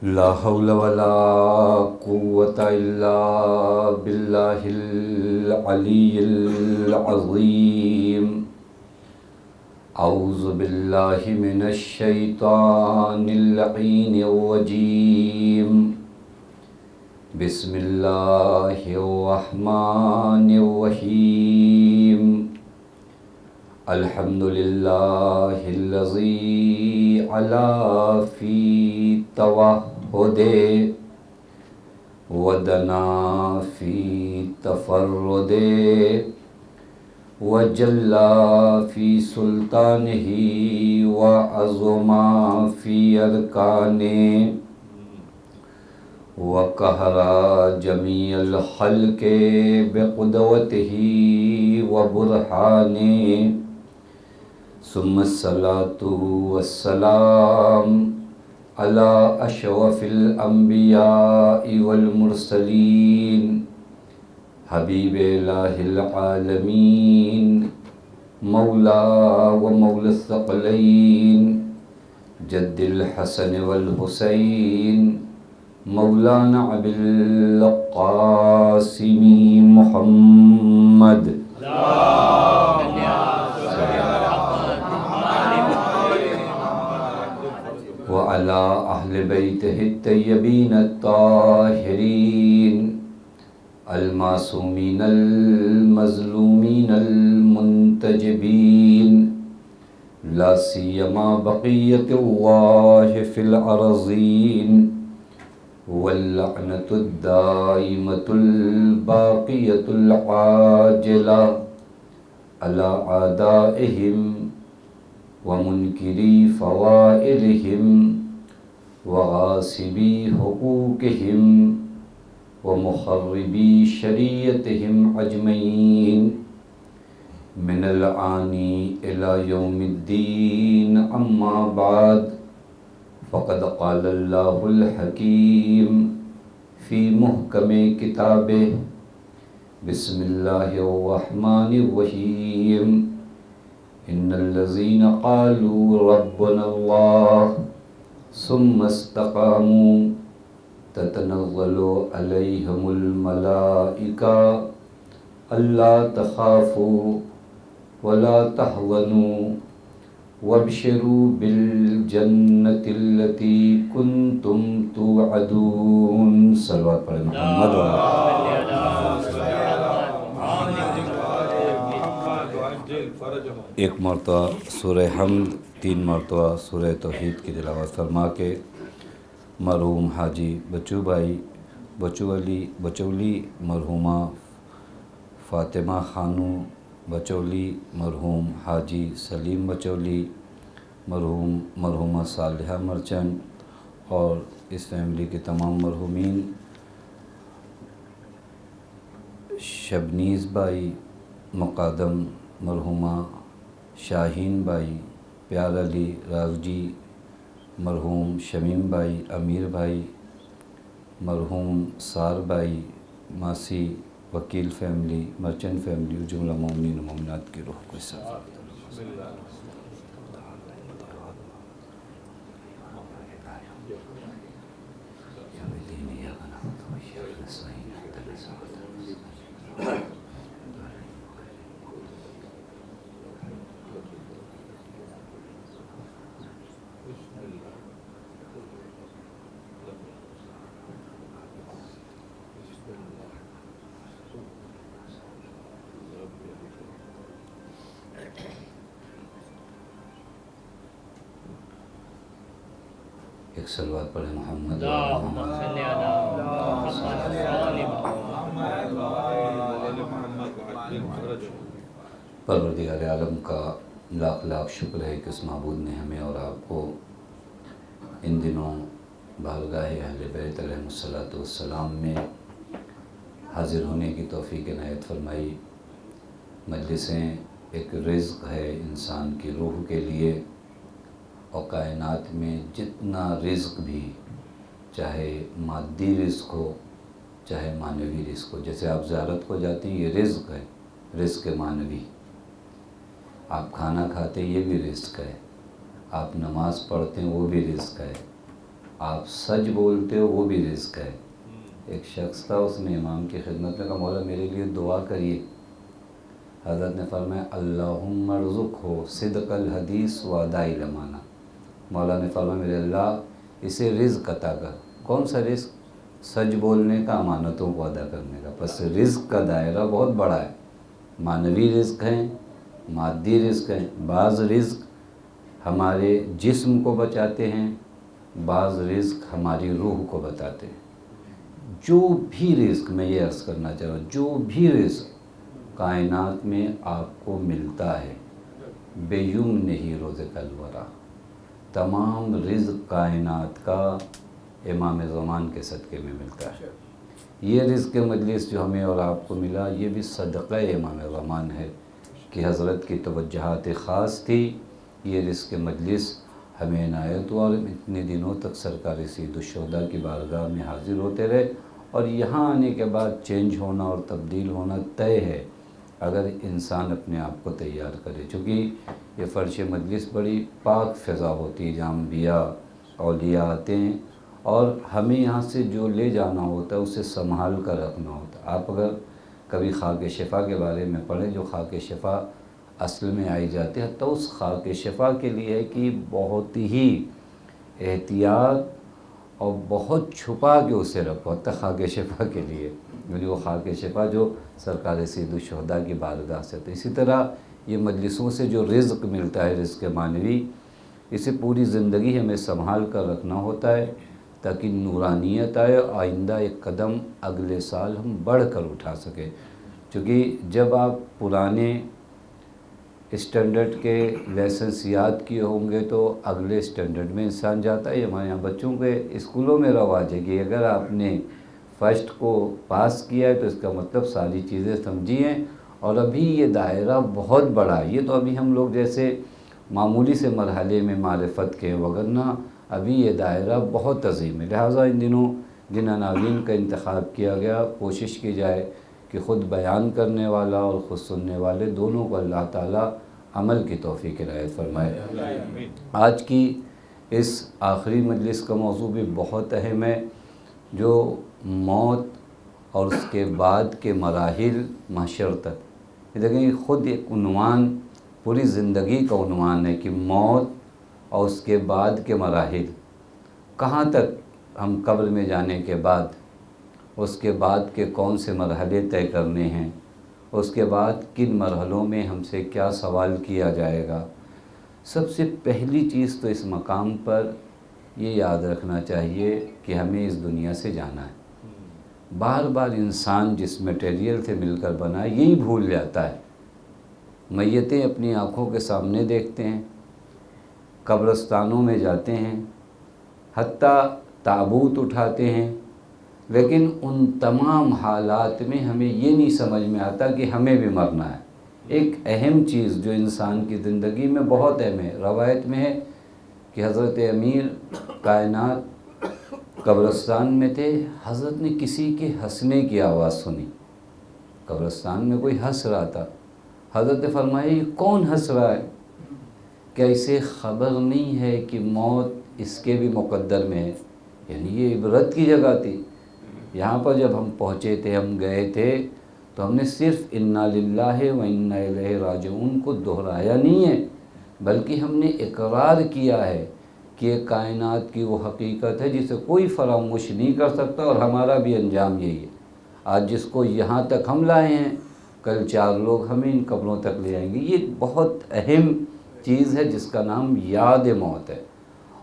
لا حول ولا قوة إلا بالله العلي العظيم أعوذ بالله من الشيطان اللعين الرجيم بسم الله الرحمن الرحيم الحمد لله الذي علا في توحده ودنا في تفرده وجل في سلطانه وعظم في أركانه وقهر جميع الخلق بقدوته وبرهانه ثم الصلاة والسلام على أشرف الأنبياء والمرسلين حبيب إله العالمين مولا ومولى الثقلين جد الحسن والحسين مولانا أبي القاسم محمد وعلى أهل بيته الطيبين الطاهرين المعصومين المظلومين المنتجبين لا سيما بقية الله في الأرضين واللعنة الدائمة الباقية العاجلة على أعدائهم ومنكري فوائلهم وغاصبي حقوقهم ومخربي شريعتهم أجمعين من الآن إلى يوم الدين أما بعد فقد قال الله الحكيم في محكم كتابه بسم الله الرحمن الرحيم إن الذين قالوا ربنا الله ثم استقاموا تتنزل عليهم الملائكة ألا تخافوا ولا تحزنوا وابشروا بالجنة التي كنتم توعدون صلوات پڑھیں محمد ایک مرتبہ سورہ حمد 3 مرتبہ سورہ توحید کی تلاوت فرما کے مرحوم حاجی بچو بھائی بچولی مرحومہ فاطمہ خانو بچولی مرحوم حاجی سلیم بچولی مرحومہ صالحہ مرچن اور اس فیملی کے تمام مرحومین شبنیز بھائی مقادم مرحومہ شاہین بھائی پیار علی راغجی مرحوم شمیم بھائی امیر بھائی مرحوم سار بھائی ماسی وکیل فیملی مرچنٹ فیملی جملہ مومنین و مومنات کی روح کو ساتھ ایک صلوات پڑھیں محمد پروردگار عالم کا لاکھ لاکھ شکر ہے کہ اس معبود نے ہمیں اور آپ کو ان دنوں بارگاہ اہل بیت علیہم السلام میں حاضر ہونے کی توفیق عنایت فرمائی۔ مجلسیں ایک رزق ہے انسان کی روح کے لیے، اور کائنات میں جتنا رزق بھی، چاہے مادی رزق ہو چاہے معنوی رزق ہو، جیسے آپ زیارت کو جاتے ہیں یہ رزق ہے، رزق معنوی، آپ کھانا کھاتے ہیں یہ بھی رزق ہے، آپ نماز پڑھتے ہیں وہ بھی رزق ہے، آپ سچ بولتے ہو وہ بھی رزق ہے۔ ایک شخص تھا، اس نے امام کی خدمت میں کہا مولا میرے لیے دعا کریے۔ حضرت نے فرمایا اللہم ارزقہ صدق الحدیث و اداء الامانہ۔ مولا نے فرمایا میرے اللہ اسے رزق عطا کر۔ کون سا رزق؟ سچ بولنے کا، امانتوں کو ادا کرنے کا۔ پس رزق کا دائرہ بہت بڑا ہے، معنوی رزق ہیں، مادی رزق ہیں۔ بعض رزق ہمارے جسم کو بچاتے ہیں، بعض رزق ہماری روح کو بتاتے ہیں۔ جو بھی رزق، میں یہ عرض کرنا چاہ رہا ہوں، جو بھی رزق کائنات میں آپ کو ملتا ہے بیمنہ رزق الورا، تمام رزق کائنات کا امام زمان کے صدقے میں ملتا ہے۔ یہ رزق مجلس جو ہمیں اور آپ کو ملا، یہ بھی صدقہ امام زمان ہے کہ حضرت کی توجہات خاص تھی۔ یہ رزق مجلس ہمیں عنایت ہوا اور اتنے دنوں تک سرکار سید الشہداء کی بارگاہ میں حاضر ہوتے رہے، اور یہاں آنے کے بعد چینج ہونا اور تبدیل ہونا طے ہے اگر انسان اپنے آپ کو تیار کرے۔ چونکہ یہ فرش مجلس بڑی پاک فضا ہوتی ہے جہاں انبیاء اولیاء آتے ہیں، اور ہمیں یہاں سے جو لے جانا ہوتا ہے اسے سنبھال کر رکھنا ہوتا ہے۔ آپ اگر کبھی خاک شفا کے بارے میں پڑھیں، جو خاک شفا اصل میں آئی جاتی ہے تو اس خاک شفا کے لیے ہے کہ بہت ہی احتیاط اور بہت چھپا کے اسے رکھو، حتیٰ خاک شفا کے لیے، یعنی وہ خاک شفا جو سرکار سید الشہداء کی بارگاہ سے تھے۔ اسی طرح یہ مجلسوں سے جو رزق ملتا ہے، رزق معنوی، اسے پوری زندگی ہمیں سنبھال کر رکھنا ہوتا ہے تاکہ نورانیت آئے، آئندہ ایک قدم اگلے سال ہم بڑھ کر اٹھا سکیں۔ چونکہ جب آپ پرانے اسٹینڈرڈ کے لیسنس یاد کیے ہوں گے تو اگلے اسٹینڈرڈ میں انسان جاتا ہے۔ ہمارے یہاں بچوں کے اسکولوں میں رواج ہے کہ اگر آپ نے فرسٹ کو پاس کیا ہے تو اس کا مطلب ساری چیزیں سمجھی ہیں، اور ابھی یہ دائرہ بہت بڑا ہے۔ یہ تو ابھی ہم لوگ جیسے معمولی سے مرحلے میں معرفت کے، وگرنہ ابھی یہ دائرہ بہت عظیم ہے۔ لہٰذا ان دنوں جن عناوین کا انتخاب کیا گیا، کوشش کی جائے کہ خود بیان کرنے والا اور خود سننے والے دونوں کو اللہ تعالیٰ عمل کی توفیق عنایت فرمائے۔ آج کی اس آخری مجلس کا موضوع بھی بہت اہم ہے، جو موت اور اس کے بعد کے مراحل محشر تک۔ یہ دیکھیں خود ایک عنوان پوری زندگی کا عنوان ہے کہ موت اور اس کے بعد کے مراحل، کہاں تک ہم قبر میں جانے کے بعد، اس کے بعد کے کون سے مرحلے طے کرنے ہیں، اس کے بعد کن مرحلوں میں ہم سے کیا سوال کیا جائے گا۔ سب سے پہلی چیز تو اس مقام پر یہ یاد رکھنا چاہیے کہ ہمیں اس دنیا سے جانا ہے۔ بار بار انسان جس میٹیریل سے مل کر بنا ہے یہی بھول جاتا ہے۔ میتیں اپنی آنکھوں کے سامنے دیکھتے ہیں، قبرستانوں میں جاتے ہیں، حتیٰ تابوت اٹھاتے ہیں، لیکن ان تمام حالات میں ہمیں یہ نہیں سمجھ میں آتا کہ ہمیں بھی مرنا ہے۔ ایک اہم چیز جو انسان کی زندگی میں بہت اہم ہے، روایت میں ہے کہ حضرت امیر کائنات قبرستان میں تھے، حضرت نے کسی کے ہنسنے کی آواز سنی۔ قبرستان میں کوئی ہنس رہا تھا، حضرت نے فرمایا یہ کون ہنس رہا ہے؟ کیا اسے خبر نہیں ہے کہ موت اس کے بھی مقدر میں ہے؟ یعنی یہ عبرت کی جگہ تھی۔ یہاں پر جب ہم پہنچے تھے، ہم گئے تھے، تو ہم نے صرف انا للہ و انا الیہ راجعون کو دہرایا نہیں ہے، بلکہ ہم نے اقرار کیا ہے کہ یہ کائنات کی وہ حقیقت ہے جسے کوئی فراموش نہیں کر سکتا، اور ہمارا بھی انجام یہی ہے۔ آج جس کو یہاں تک ہم لائے ہیں، کل 4 لوگ ہمیں ان قبروں تک لے آئیں گے۔ یہ بہت اہم چیز ہے جس کا نام یاد موت ہے۔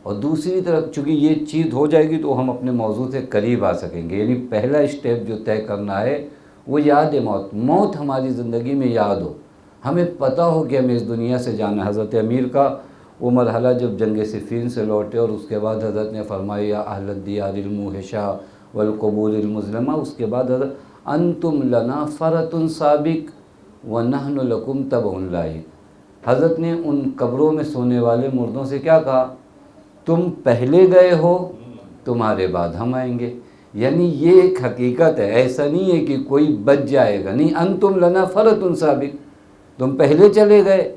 اور دوسری طرف چونکہ یہ چیز ہو جائے گی تو ہم اپنے موضوع سے قریب آ سکیں گے۔ یعنی پہلا اسٹیپ جو طے کرنا ہے وہ یاد موت۔ موت ہماری زندگی میں یاد ہو، ہمیں پتہ ہو کہ ہمیں اس دنیا سے جانا ہے۔ حضرت امیر کا وہ مرحلہ جب جنگ صفین سے لوٹے اور اس کے بعد حضرت نے فرمایا یا اہل الدیار الموحشہ والقبور المظلمہ، اس کے بعد حضرت انتم لنا فرط سابق ونحن لکم تبع لاحق۔ حضرت نے ان قبروں میں سونے والے مردوں سے کیا کہا؟ تم پہلے گئے ہو، تمہارے بعد ہم آئیں گے۔ یعنی یہ ایک حقیقت ہے، ایسا نہیں ہے کہ کوئی بچ جائے گا، نہیں، انتم لنا فرط سابق، تم پہلے چلے گئے۔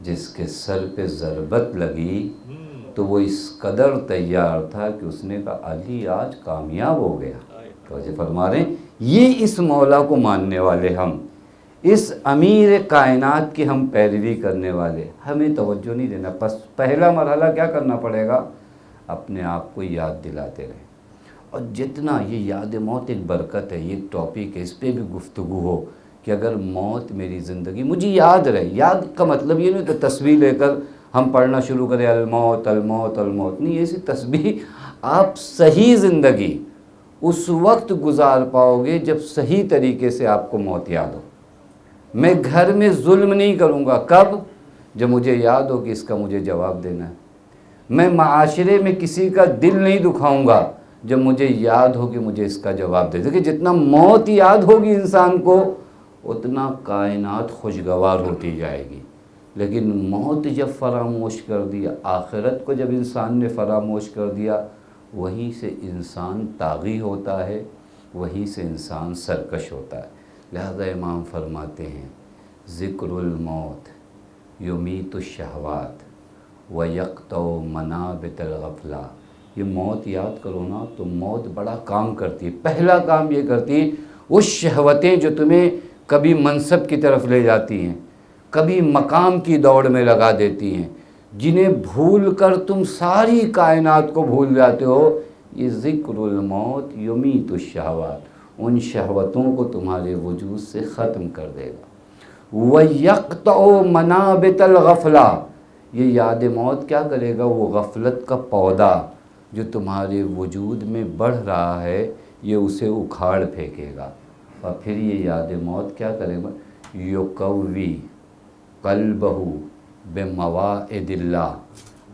جس کے سر پہ ضربت لگی تو وہ اس قدر تیار تھا کہ اس نے کہا علی آج کامیاب ہو گیا. توجہ فرما رہے ہیں، یہ اس مولا کو ماننے والے ہم، اس امیر کائنات کی ہم پیروی کرنے والے، ہمیں توجہ نہیں دینا. بس پہلا مرحلہ کیا کرنا پڑے گا؟ اپنے آپ کو یاد دلاتے رہیں. اور جتنا یہ یاد موت ایک برکت ہے، یہ ٹاپک ہے، اس پہ بھی گفتگو ہو کہ اگر موت میری زندگی مجھے یاد رہے. یاد کا مطلب یہ نہیں کہ تسبیح لے کر ہم پڑھنا شروع کریں الموت الموت الموت، نہیں. ایسی تسبیح آپ صحیح زندگی اس وقت گزار پاؤ گے جب صحیح طریقے سے آپ کو موت یاد ہو. میں گھر میں ظلم نہیں کروں گا، کب؟ جب مجھے یاد ہو کہ اس کا مجھے جواب دینا ہے. میں معاشرے میں کسی کا دل نہیں دکھاؤں گا جب مجھے یاد ہو کہ مجھے اس کا جواب دے. دیکھیں جتنا موت یاد ہوگی انسان کو اتنا کائنات خوشگوار ہوتی جائے گی. لیکن موت جب فراموش کر دیا، آخرت کو جب انسان نے فراموش کر دیا، وہیں سے انسان طاغی ہوتا ہے، وہیں سے انسان سرکش ہوتا ہے. لہذا امام فرماتے ہیں ذکر الموت یمیت الشہوات ویقطع منابت الغفلہ. یہ موت یاد کرو نا تو موت بڑا کام کرتی ہے. پہلا کام یہ کرتی ہے، وہ شہوتیں جو تمہیں کبھی منصب کی طرف لے جاتی ہیں، کبھی مقام کی دوڑ میں لگا دیتی ہیں، جنہیں بھول کر تم ساری کائنات کو بھول جاتے ہو، یہ ذکر الموت یمیت الشہوات ان شہوتوں کو تمہارے وجود سے ختم کر دے گا. وَيَقْطَعُ مَنَابِتَ الْغَفْلَةِ. یہ یاد موت کیا کرے گا؟ وہ غفلت کا پودا جو تمہارے وجود میں بڑھ رہا ہے یہ اسے اکھاڑ پھینکے گا. اور پھر یہ یاد موت کیا کرے گا؟ یقوی قلبہ بمواعد اللہ.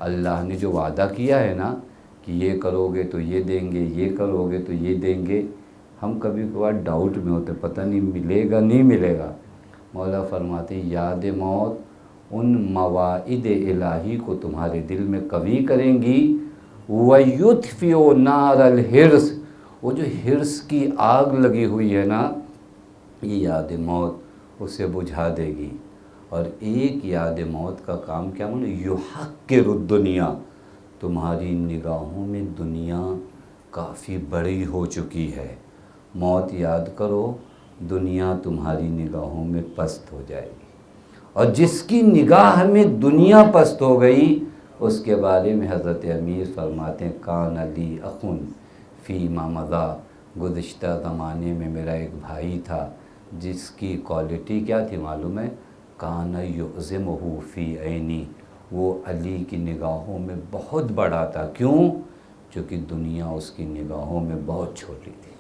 اللہ نے جو وعدہ کیا ہے نا کہ یہ کرو گے تو یہ دیں گے، یہ کرو گے تو یہ دیں گے، ہم کبھی کبھار ڈاؤٹ میں ہوتے، پتہ نہیں ملے گا نہیں ملے گا. مولا فرماتے یاد موت ان مواعد الہی کو تمہارے دل میں قوی کریں گی. وَيُطْفِئُ نَارَ الْحِرْصِ. وہ جو حرص کی آگ لگی ہوئی ہے نا، یہ یاد موت اسے بجھا دے گی. اور ایک یاد موت کا کام کیا ہونا؟ یحقر الدنیا. تمہاری نگاہوں میں دنیا کافی بڑی ہو چکی ہے. موت یاد کرو، دنیا تمہاری نگاہوں میں پست ہو جائے گی. اور جس کی نگاہ میں دنیا پست ہو گئی اس کے بارے میں حضرت امیر فرماتے ہیں کان لی اخن فیما مضی. گزشتہ زمانے میں میرا ایک بھائی تھا جس کی کوالٹی کیا تھی معلوم ہے؟ کان یعظمہ فی عینی. وہ علی کی نگاہوں میں بہت بڑا تھا. کیوں؟ چونکہ دنیا اس کی نگاہوں میں بہت چھوٹی تھی.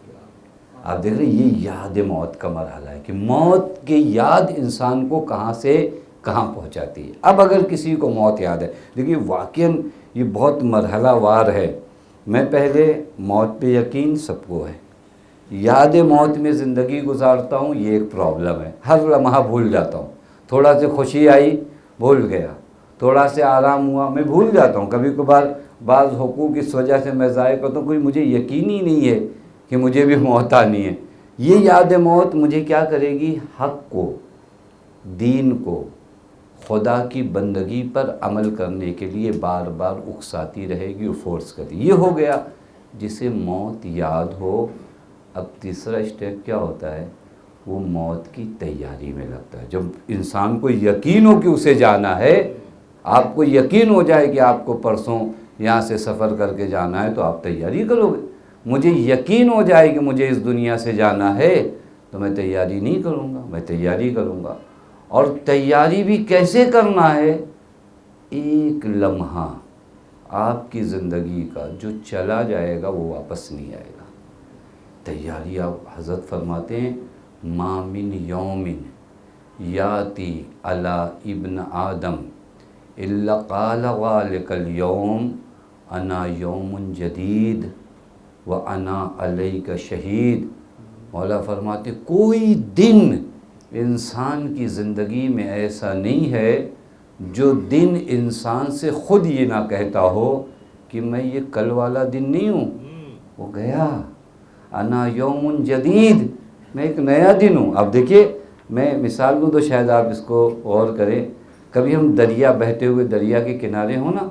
آپ دیکھ رہے ہیں یہ یاد موت کا مرحلہ ہے کہ موت کی یاد انسان کو کہاں سے کہاں پہنچاتی ہے. اب اگر کسی کو موت یاد ہے، دیکھیے واقعاً یہ بہت مرحلہ وار ہے. میں پہلے موت پہ یقین سب کو ہے، یاد موت میں زندگی گزارتا ہوں، یہ ایک پرابلم ہے. ہر لمحہ بھول جاتا ہوں. تھوڑا سے خوشی آئی بھول گیا، تھوڑا سے آرام ہوا میں بھول جاتا ہوں. کبھی کبھار بعض حقوق اس وجہ سے میں ضائع کرتا ہوں، کوئی مجھے یقین ہی نہیں ہے کہ مجھے بھی موت آنی ہے. یہ یاد موت مجھے کیا کرے گی؟ حق کو، دین کو، خدا کی بندگی پر عمل کرنے کے لیے بار بار اکساتی رہے گی، فورس کرتی. یہ ہو گیا جسے موت یاد ہو. اب تیسرا اسٹیپ کیا ہوتا ہے؟ وہ موت کی تیاری میں لگتا ہے. جب انسان کو یقین ہو کہ اسے جانا ہے، آپ کو یقین ہو جائے کہ آپ کو پرسوں یہاں سے سفر کر کے جانا ہے تو آپ تیاری کرو گے. مجھے یقین ہو جائے کہ مجھے اس دنیا سے جانا ہے تو میں تیاری نہیں کروں گا، میں تیاری کروں گا. اور تیاری بھی کیسے کرنا ہے؟ ایک لمحہ آپ کی زندگی کا جو چلا جائے گا وہ واپس نہیں آئے گا. تیاری آپ حضرت فرماتے ہیں ما من یوم یاتی علی ابن آدم الا قال ذلک اليوم انا یوم جدید وَأَنَا عَلَيْكَ شہید. مولا فرماتے کوئی دن انسان کی زندگی میں ایسا نہیں ہے جو دن انسان سے خود یہ نہ کہتا ہو کہ میں یہ کل والا دن نہیں ہوں، وہ گیا. انا یوم جدید، میں ایک نیا دن ہوں. اب دیکھیے میں مثال دوں تو شاید آپ اس کو غور کریں. کبھی ہم دریا، بہتے ہوئے دریا کے کنارے ہوں نا،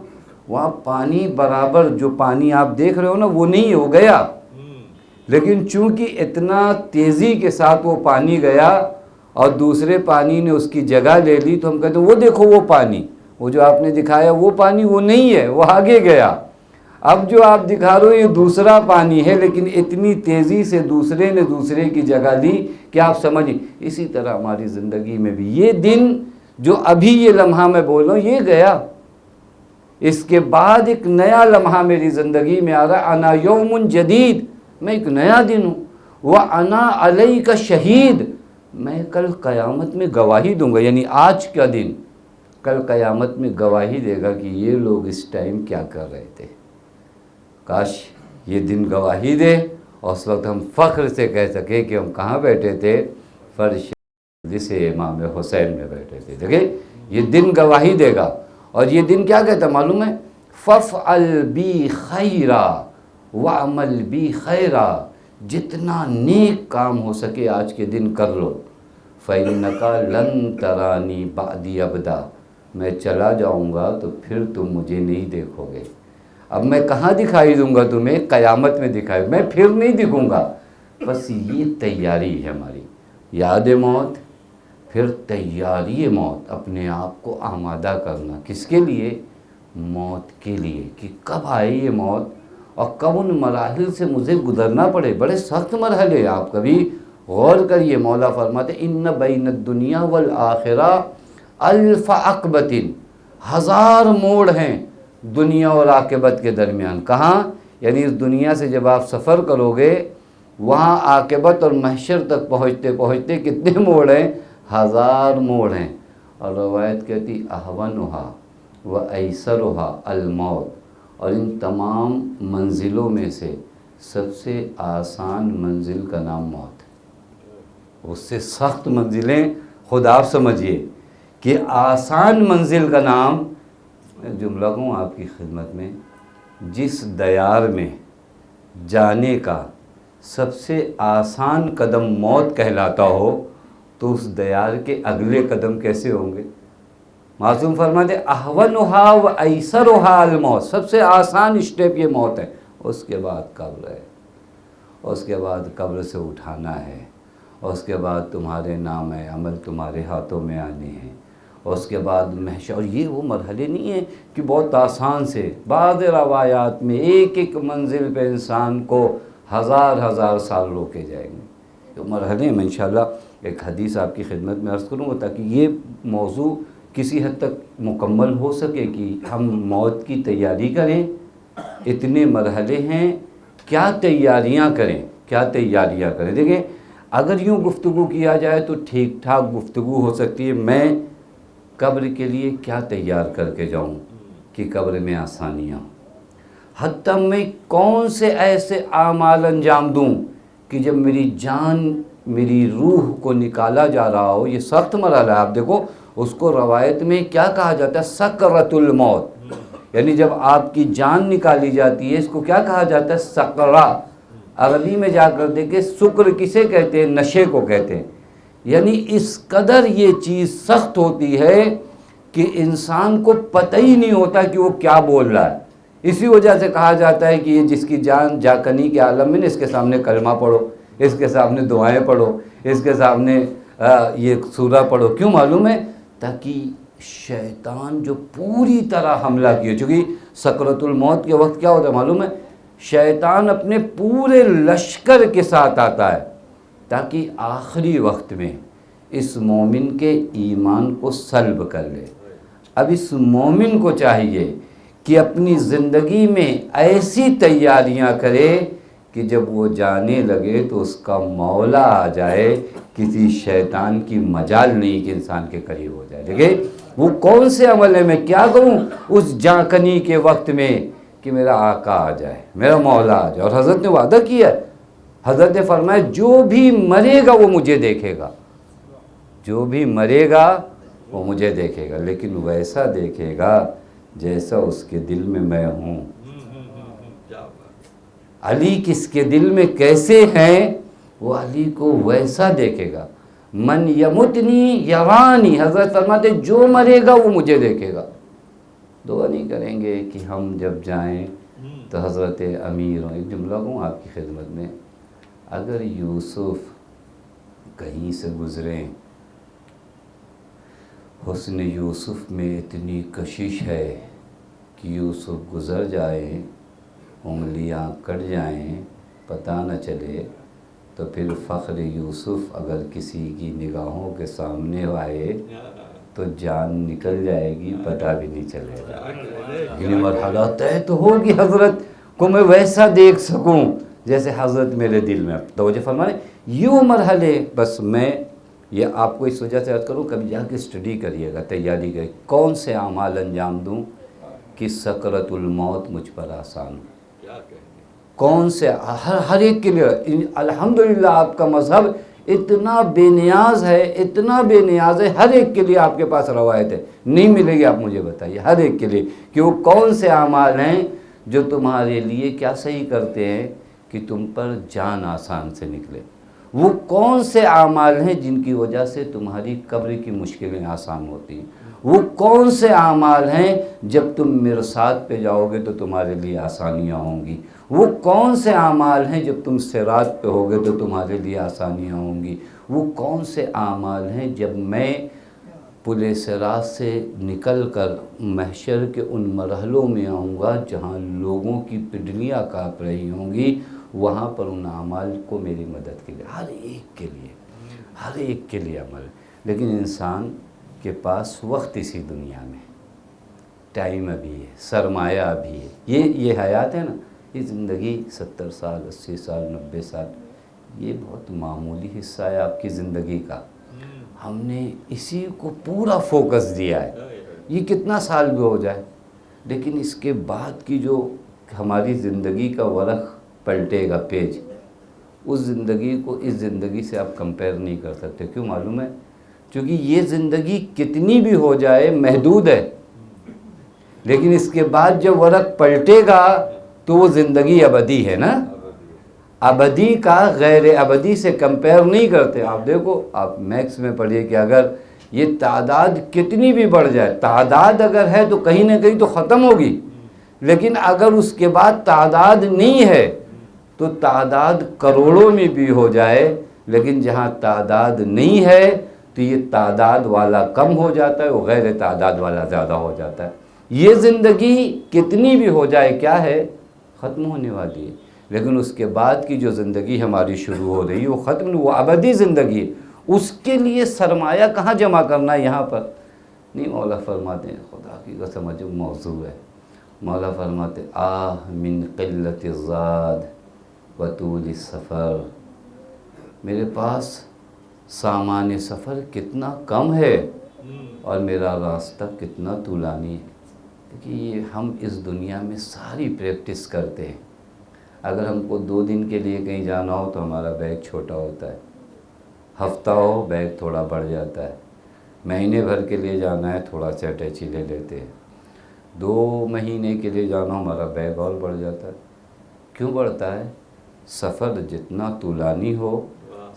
وہاں پانی برابر، جو پانی آپ دیکھ رہے ہو نا وہ نہیں ہو گیا، لیکن چونکہ اتنا تیزی کے ساتھ وہ پانی گیا اور دوسرے پانی نے اس کی جگہ لے لی، تو ہم کہتے ہیں وہ دیکھو وہ پانی، وہ جو آپ نے دکھایا وہ پانی وہ نہیں ہے، وہ آگے گیا۔ اب جو آپ دکھا رہے ہو یہ دوسرا پانی ہے، لیکن اتنی تیزی سے دوسرے نے دوسرے کی جگہ لی کہ آپ سمجھیں۔ اسی طرح ہماری زندگی میں بھی یہ دن جو ابھی یہ لمحہ میں بول رہا ہوں یہ گیا، اس کے بعد ایک نیا لمحہ میری زندگی میں آ رہا ہے۔ انا یوم جدید، میں ایک نیا دن ہوں۔ وَأَنَا عَلَيْكَ شہید، میں کل قیامت میں گواہی دوں گا، یعنی آج کا دن کل قیامت میں گواہی دے گا کہ یہ لوگ اس ٹائم کیا کر رہے تھے۔ کاش یہ دن گواہی دے اور اس وقت ہم فخر سے کہہ سکے کہ ہم کہاں بیٹھے تھے، فرش جسے امام حسین میں بیٹھے تھے۔ دیکھیں یہ دن گواہی دے گا، اور یہ دن کیا کہتا ہے معلوم ہے؟ فَافْعَلْ بِی خَیْرًا وَعْمَلْ بِی خَیْرًا، جتنا نیک کام ہو سکے آج کے دن کر لو۔ فَإِنَّکَ لَن تَرَانِی بَعْدِی أَبَدًا، میں چلا جاؤں گا تو پھر تم مجھے نہیں دیکھو گے۔ اب میں کہاں دکھائی دوں گا تمہیں؟ قیامت میں دکھائی، میں پھر نہیں دکھوں گا۔ بس یہ تیاری ہے ہماری، یاد موت، پھر تیاری موت، اپنے آپ کو آمادہ کرنا، کس کے لیے؟ موت کے لیے، کہ کب آئے یہ موت اور کب ان مراحل سے مجھے گزرنا پڑے۔ بڑے سخت مرحلے، آپ کبھی غور کریے۔ مولا فرماتے ان بین الدنیا والآخرہ الف عقبۃ، 1000 موڑ ہیں دنیا اور عاقبت کے درمیان۔ کہاں؟ یعنی اس دنیا سے جب آپ سفر کرو گے، وہاں عاقبت اور محشر تک پہنچتے پہنچتے کتنے موڑ ہیں؟ 1000 موڑ ہیں۔ اور روایت کہتی اہونہا و ایسرہا الموت، اور ان تمام منزلوں میں سے سب سے آسان منزل کا نام موت ہے۔ اس سے سخت منزلیں خود آپ سمجھیے کہ آسان منزل کا نام، میں جملہ ہوں آپ کی خدمت میں، جس دیار میں جانے کا سب سے آسان قدم موت کہلاتا ہو تو اس دیار کے اگلے قدم کیسے ہوں گے؟ معصوم فرماتے اہونہا و ایسرہا الموت، سب سے آسان اسٹیپ یہ موت ہے، اس کے بعد قبر ہے، اس کے بعد قبر سے اٹھانا ہے، اس کے بعد تمہارے نام عمل تمہارے ہاتھوں میں آنے ہیں، اس کے بعد محشر۔ اور یہ وہ مرحلے نہیں ہیں کہ بہت آسان سے، بعض روایات میں ایک ایک منزل پہ انسان کو 1000 سال روکے جائیں گے۔ جو مرحلے میں انشاءاللہ ایک حدیث آپ کی خدمت میں عرض کروں گا تاکہ یہ موضوع کسی حد تک مکمل ہو سکے کہ ہم موت کی تیاری کریں۔ اتنے مرحلے ہیں، کیا تیاریاں کریں، کیا تیاریاں کریں۔ دیکھیں اگر یوں گفتگو کیا جائے تو ٹھیک ٹھاک گفتگو ہو سکتی ہے۔ میں قبر کے لیے کیا تیار کر کے جاؤں کہ قبر میں آسانیاں ہوں، حتیٰ میں کون سے ایسے اعمال انجام دوں کہ جب میری جان، میری روح کو نکالا جا رہا ہو۔ یہ سخت مرحلہ ہے، آپ دیکھو اس کو روایت میں کیا کہا جاتا ہے؟ سکرۃ الموت، یعنی جب آپ کی جان نکالی جاتی ہے اس کو کیا کہا جاتا ہے؟ سکرہ۔ عربی میں جا کر دیکھیں سکر کسے کہتے ہیں؟ نشے کو کہتے ہیں۔ یعنی اس قدر یہ چیز سخت ہوتی ہے کہ انسان کو پتہ ہی نہیں ہوتا کہ وہ کیا بول رہا ہے۔ اسی وجہ سے کہا جاتا ہے کہ یہ جس کی جان جاکنی کے عالم میں، اس کے سامنے کلمہ پڑھو، اس کے سامنے دعائیں پڑھو، اس کے سامنے یہ سورہ پڑھو۔ کیوں معلوم ہے؟ تاکہ شیطان جو پوری طرح حملہ کیے، چونکہ سکرۃ الموت کے وقت کیا ہوتا ہے معلوم ہے؟ شیطان اپنے پورے لشکر کے ساتھ آتا ہے تاکہ آخری وقت میں اس مومن کے ایمان کو سلب کر لے۔ اب اس مومن کو چاہیے کہ اپنی زندگی میں ایسی تیاریاں کرے کہ جب وہ جانے لگے تو اس کا مولا آ جائے، کسی شیطان کی مجال نہیں کہ انسان کے قریب ہو جائے۔ دیکھیں وہ کون سے عمل ہے، میں کیا کروں اس جاکنی کے وقت میں کہ میرا آقا آ جائے، میرا مولا آ جائے۔ اور حضرت نے وعدہ کیا ہے، حضرت نے فرمایا جو بھی مرے گا وہ مجھے دیکھے گا، جو بھی مرے گا وہ مجھے دیکھے گا، لیکن ویسا دیکھے گا جیسا اس کے دل میں میں ہوں۔ علی کس کے دل میں کیسے ہیں وہ علی کو ویسا دیکھے گا۔ من یمتنی یرانی، حضرت فرماتے جو مرے گا وہ مجھے دیکھے گا. دعا نہیں کریں گے کہ ہم جب جائیں تو حضرت امیر ہوں. ایک جملہ ہوں آپ کی خدمت میں، اگر یوسف کہیں سے گزریں، حسن یوسف میں اتنی کشش ہے کہ یوسف گزر جائیں، انگلیاں کٹ جائیں، پتہ نہ چلے، تو پھر فخر یوسف اگر کسی کی نگاہوں کے سامنے آئے تو جان نکل جائے گی، پتہ بھی نہیں چلے گا. یہ مرحلہ طے تو ہوگی حضرت کو میں ویسا دیکھ سکوں جیسے حضرت میرے دل میں. توجہ فرمائیں، یوں مرحلے. بس میں یہ آپ کو اس وجہ سے عرض کروں، کبھی جا کے اسٹڈی کریے گا، تیاری کریں، کون سے اعمال انجام دوں کہ سکرت الموت مجھ پر آسان ہو. کون سے ہر ایک کے لیے. الحمدللہ آپ کا مذہب اتنا بے نیاز ہے، اتنا بے نیاز ہے، ہر ایک کے لیے آپ کے پاس روایت ہے. نہیں ملے گی، آپ مجھے بتائیے ہر ایک کے لیے کہ وہ کون سے اعمال ہیں جو تمہارے لیے کیا صحیح کرتے ہیں کہ تم پر جان آسان سے نکلے. وہ کون سے اعمال ہیں جن کی وجہ سے تمہاری قبر کی مشکلیں آسان ہوتی ہیں. وہ کون سے اعمال ہیں جب تم مرصاد پہ جاؤ گے تو تمہارے لیے آسانیاں ہوں گی. وہ کون سے اعمال ہیں جب تم صراط پہ ہوگے تو تمہارے لیے آسانیاں ہوں گی. وہ کون سے اعمال ہیں جب میں پل صراط سے نکل کر محشر کے ان مرحلوں میں آؤں گا جہاں لوگوں کی پنڈلیاں کانپ رہی ہوں گی، وہاں پر ان اعمال کو میری مدد کے لیے، ہر ایک کے لیے عمل. لیکن انسان کے پاس وقت اسی دنیا میں، ٹائم ابھی ہے، سرمایہ ابھی ہے. یہ حیات ہے نا، یہ زندگی 70 سال 80 سال 90 سال، یہ بہت معمولی حصہ ہے آپ کی زندگی کا. ہم نے اسی کو پورا فوکس دیا ہے. یہ کتنا سال بھی ہو جائے، لیکن اس کے بعد کی جو ہماری زندگی کا ورق پلٹے گا پیج، اس زندگی کو اس زندگی سے آپ کمپیئر نہیں کر سکتے. کیوں معلوم ہے؟ کیونکہ یہ زندگی کتنی بھی ہو جائے محدود ہے، لیکن اس کے بعد جب ورق پلٹے گا تو وہ زندگی ابدی ہے نا. ابدی کا غیر ابدی سے کمپیئر نہیں کرتے. آپ دیکھو، آپ میکس میں پڑھیے کہ اگر یہ تعداد کتنی بھی بڑھ جائے، تعداد اگر ہے تو کہیں نہ کہیں تو ختم ہوگی، لیکن اگر اس کے بعد تعداد نہیں ہے تو تعداد کروڑوں میں بھی ہو جائے، لیکن جہاں تعداد نہیں ہے تو یہ تعداد والا کم ہو جاتا ہے، وہ غیر تعداد والا زیادہ ہو جاتا ہے. یہ زندگی کتنی بھی ہو جائے کیا ہے، ختم ہونے والی ہے. لیکن اس کے بعد کی جو زندگی ہماری شروع ہو رہی ہے وہ ختم نہیں، وہ ابدی زندگی ہے. اس کے لیے سرمایہ کہاں جمع کرنا ہے یہاں پر نہیں. مولا فرماتے ہیں، خدا کی قسم عجب موضوع ہے. مولا فرماتے آہ من قلت الزاد و طول السفر، میرے پاس سامان سفر کتنا کم ہے اور میرا راستہ کتنا طولانی ہے. دیکھیے، یہ ہم اس دنیا میں ساری پریکٹس کرتے ہیں. اگر ہم کو 2 دن کے لیے کہیں جانا ہو تو ہمارا بیگ چھوٹا ہوتا ہے، ہفتہ ہو بیگ تھوڑا بڑھ جاتا ہے، مہینے بھر کے لیے جانا ہے تھوڑا سا اٹیچی لے لیتے ہیں، 2 مہینے کے لیے جانا ہو ہمارا بیگ اور بڑھ جاتا ہے. کیوں بڑھتا ہے؟ سفر جتنا طولانی ہو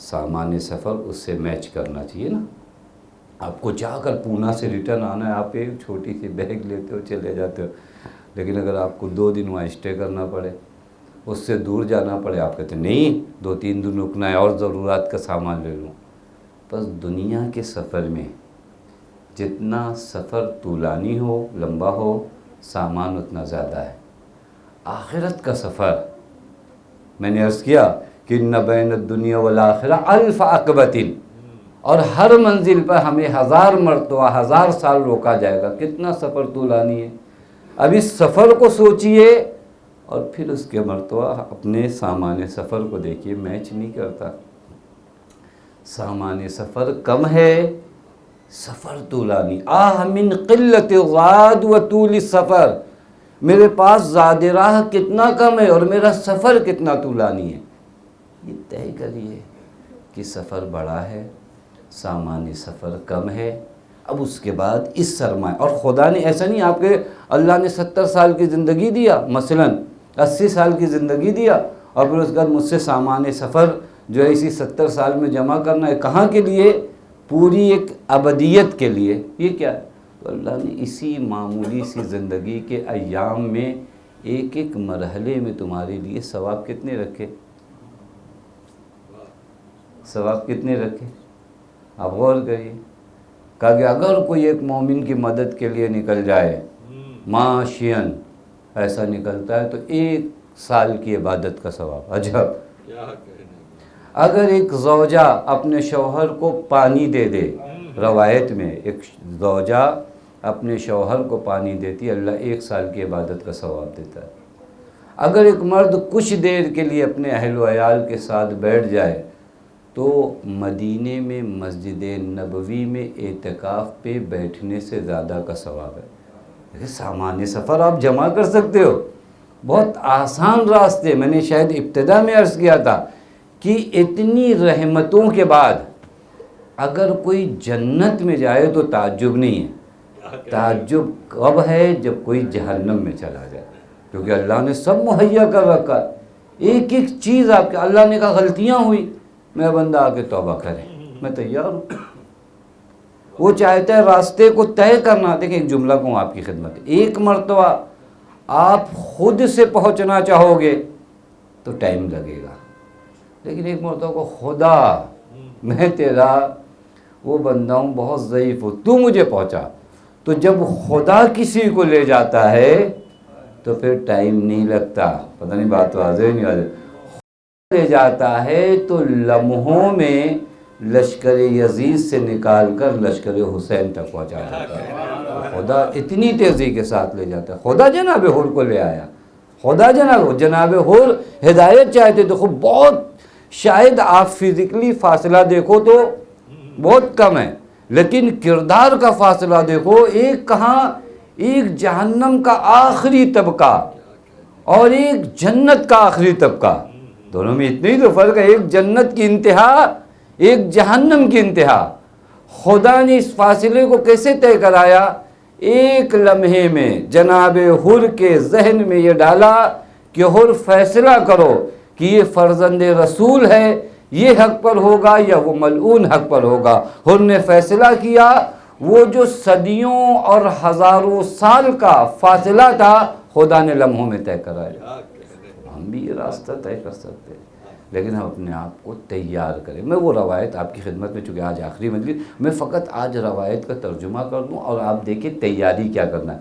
سامان سفر اس سے میچ کرنا چاہیے نا. آپ کو جا کر پونا سے ریٹرن آنا ہے، آپ ایک چھوٹی سی بیگ لیتے ہو چلے جاتے ہو. لیکن اگر آپ کو 2 دن وہاں اسٹے کرنا پڑے، اس سے دور جانا پڑے، آپ کہتے ہیں نہیں 2-3 دن رکنا ہے اور ضرورت کا سامان لے لوں. بس دنیا کے سفر میں جتنا سفر طولانی ہو، لمبا ہو، سامان اتنا زیادہ ہے. آخرت کا سفر میں نے عرض کیا کہ ان بین الدنیا والآخرہ 1000 عقبۃ، اور ہر منزل پر ہمیں 1000 مرتبہ 1000 سال روکا جائے گا. کتنا سفر طولانی ہے. اب اس سفر کو سوچئے اور پھر اس کے مرتبہ اپنے سامان سفر کو دیکھیے، میچ نہیں کرتا. سامان سفر کم ہے، سفر طولانی. آہ من قلت الزاد و طول السفر، میرے پاس زاد راہ کتنا کم ہے اور میرا سفر کتنا طولانی ہے. یہ طے کریے کہ سفر بڑا ہے، سامان سفر کم ہے. اب اس کے بعد اس سرمایہ، اور خدا نے ایسا نہیں، آپ کے اللہ نے 70 سال کی زندگی دیا، مثلا 80 سال کی زندگی دیا، اور پھر اس کے بعد مجھ سے سامان سفر جو ہے اسی 70 سال میں جمع کرنا ہے، کہاں کے لیے؟ پوری ایک ابدیت کے لیے۔ یہ کیا ہے؟ تو اللہ نے اسی معمولی سی زندگی کے ایام میں ایک ایک مرحلے میں تمہارے لیے ثواب کتنے رکھے؟ ثواب کتنے رکھے؟ آپ غور کریے۔ کہا کہ اگر کوئی ایک مومن کی مدد کے لیے نکل جائے معاشین، ایسا نکلتا ہے تو 1 سال کی عبادت کا ثواب۔ عجب! اگر ایک زوجہ اپنے شوہر کو پانی دے دے، روایت میں ایک زوجہ اپنے شوہر کو پانی دیتی، اللہ 1 سال کی عبادت کا ثواب دیتا ہے۔ اگر ایک مرد کچھ دیر کے لیے اپنے اہل و عیال کے ساتھ بیٹھ جائے تو مدینے میں مسجد نبوی میں اعتکاف پہ بیٹھنے سے زیادہ کا ثواب ہے۔ سامان سفر آپ جمع کر سکتے ہو، بہت آسان راستے۔ میں نے شاید ابتدا میں عرض کیا تھا کہ اتنی رحمتوں کے بعد اگر کوئی جنت میں جائے تو تعجب نہیں ہے، تعجب کب ہے؟ جب کوئی جہنم میں چلا جائے، کیونکہ اللہ نے سب مہیا کر رکھا ہے، ایک ایک چیز آپ کے۔ اللہ نے کہا غلطیاں ہوئی، میرا بندہ آ کے توبہ کرے، میں تیار ہوں۔ وہ چاہتا ہے راستے کو طے کرنا۔ دیکھیں ایک جملہ کہوں آپ کی خدمت، ایک مرتبہ آپ خود سے پہنچنا چاہو گے تو ٹائم لگے گا، لیکن ایک مرتبہ کو خدا میں تیرا وہ بندہ ہوں، بہت ضعیف ہوں، تو مجھے پہنچا، تو جب خدا کسی کو لے جاتا ہے تو پھر ٹائم نہیں لگتا۔ پتہ نہیں بات واضح نہیں واضح، لے جاتا ہے تو لمحوں میں لشکر یزید سے نکال کر لشکر حسین تک پہنچا جاتا ہے۔ خدا اتنی تیزی کے ساتھ لے جاتا ہے۔ خدا جناب حور کو لے آیا، خدا جناب حور ہدایت چاہتے تو خوب بہت، شاید آپ فزیکلی فاصلہ دیکھو تو بہت کم ہے، لیکن کردار کا فاصلہ دیکھو، ایک کہاں، ایک جہنم کا آخری طبقہ اور ایک جنت کا آخری طبقہ، دونوں میں اتنی تو فرق ہے، ایک جنت کی انتہا، ایک جہنم کی انتہا۔ خدا نے اس فاصلے کو کیسے طے کرایا؟ ایک لمحے میں جناب حر کے ذہن میں یہ ڈالا کہ حر فیصلہ کرو کہ یہ فرزند رسول ہے، یہ حق پر ہوگا یا وہ ملعون حق پر ہوگا۔ حر نے فیصلہ کیا، وہ جو صدیوں اور ہزاروں سال کا فاصلہ تھا خدا نے لمحوں میں طے کرایا۔ ہم بھی یہ راستہ طے کر سکتے ہیں، لیکن ہم اپنے آپ کو تیار کریں۔ میں وہ روایت آپ کی خدمت میں، چونکہ آج آخری مجلس، میں فقط آج روایت کا ترجمہ کر دوں اور آپ دیکھیں تیاری کیا کرنا ہے۔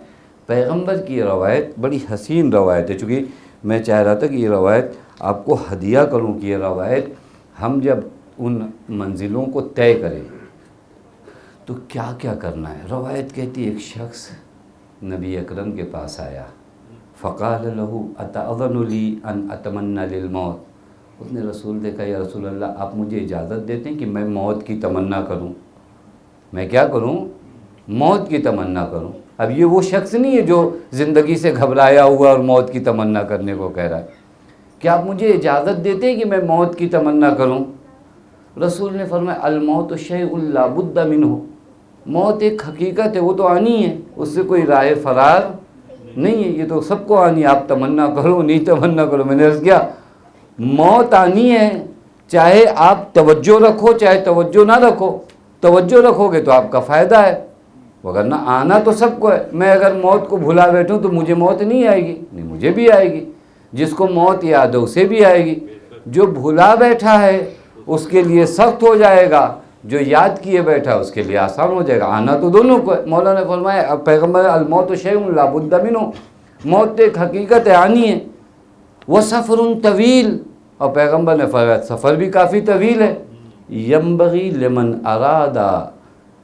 پیغمبر کی یہ روایت بڑی حسین روایت ہے، چونکہ میں چاہ رہا تھا کہ یہ روایت آپ کو ہدیہ کروں، کہ یہ روایت ہم جب ان منزلوں کو طے کریں تو کیا کیا کرنا ہے۔ روایت کہتی ہے ایک شخص نبی اکرم کے پاس آیا، فقال له اتأذن لی ان اتمنى للموت۔ اس نے رسول دیکھا، یا رسول اللہ آپ مجھے اجازت دیتے ہیں کہ میں موت کی تمنا کروں؟ میں کیا کروں؟ موت کی تمنا کروں۔ اب یہ وہ شخص نہیں ہے جو زندگی سے گھبرایا ہوا اور موت کی تمنا کرنے کو کہہ رہا ہے، کیا آپ مجھے اجازت دیتے ہیں کہ میں موت کی تمنا کروں؟ رسول نے فرمایا الموت شیء لا بد منہ، موت ایک حقیقت ہے، وہ تو آنی ہے، اس سے کوئی راہ فرار نہیں ہے، یہ تو سب کو آنی ہے، آپ تمنا کرو نہیں تمنا کرو۔ میں نے عرض کیا موت آنی ہے، چاہے آپ توجہ رکھو چاہے توجہ نہ رکھو، توجہ رکھو گے تو آپ کا فائدہ ہے، وگرنہ آنا تو سب کو ہے۔ میں اگر موت کو بھلا بیٹھوں تو مجھے موت نہیں آئے گی؟ نہیں، مجھے بھی آئے گی۔ جس کو موت یاد ہے اسے بھی آئے گی، جو بھلا بیٹھا ہے اس کے لیے سخت ہو جائے گا، جو یاد کیے بیٹھا اس کے لیے آسان ہو جائے گا، آنا تو دونوں کو ہے۔ مولا نے فرمایا پیغمبر الموت شیء لا بد منہ، موت ایک حقیقت ہے، آنی ہے۔ وسفر طویل، اور پیغمبر نے فرمایا سفر بھی کافی طویل ہے۔ ینبغی لمن اراد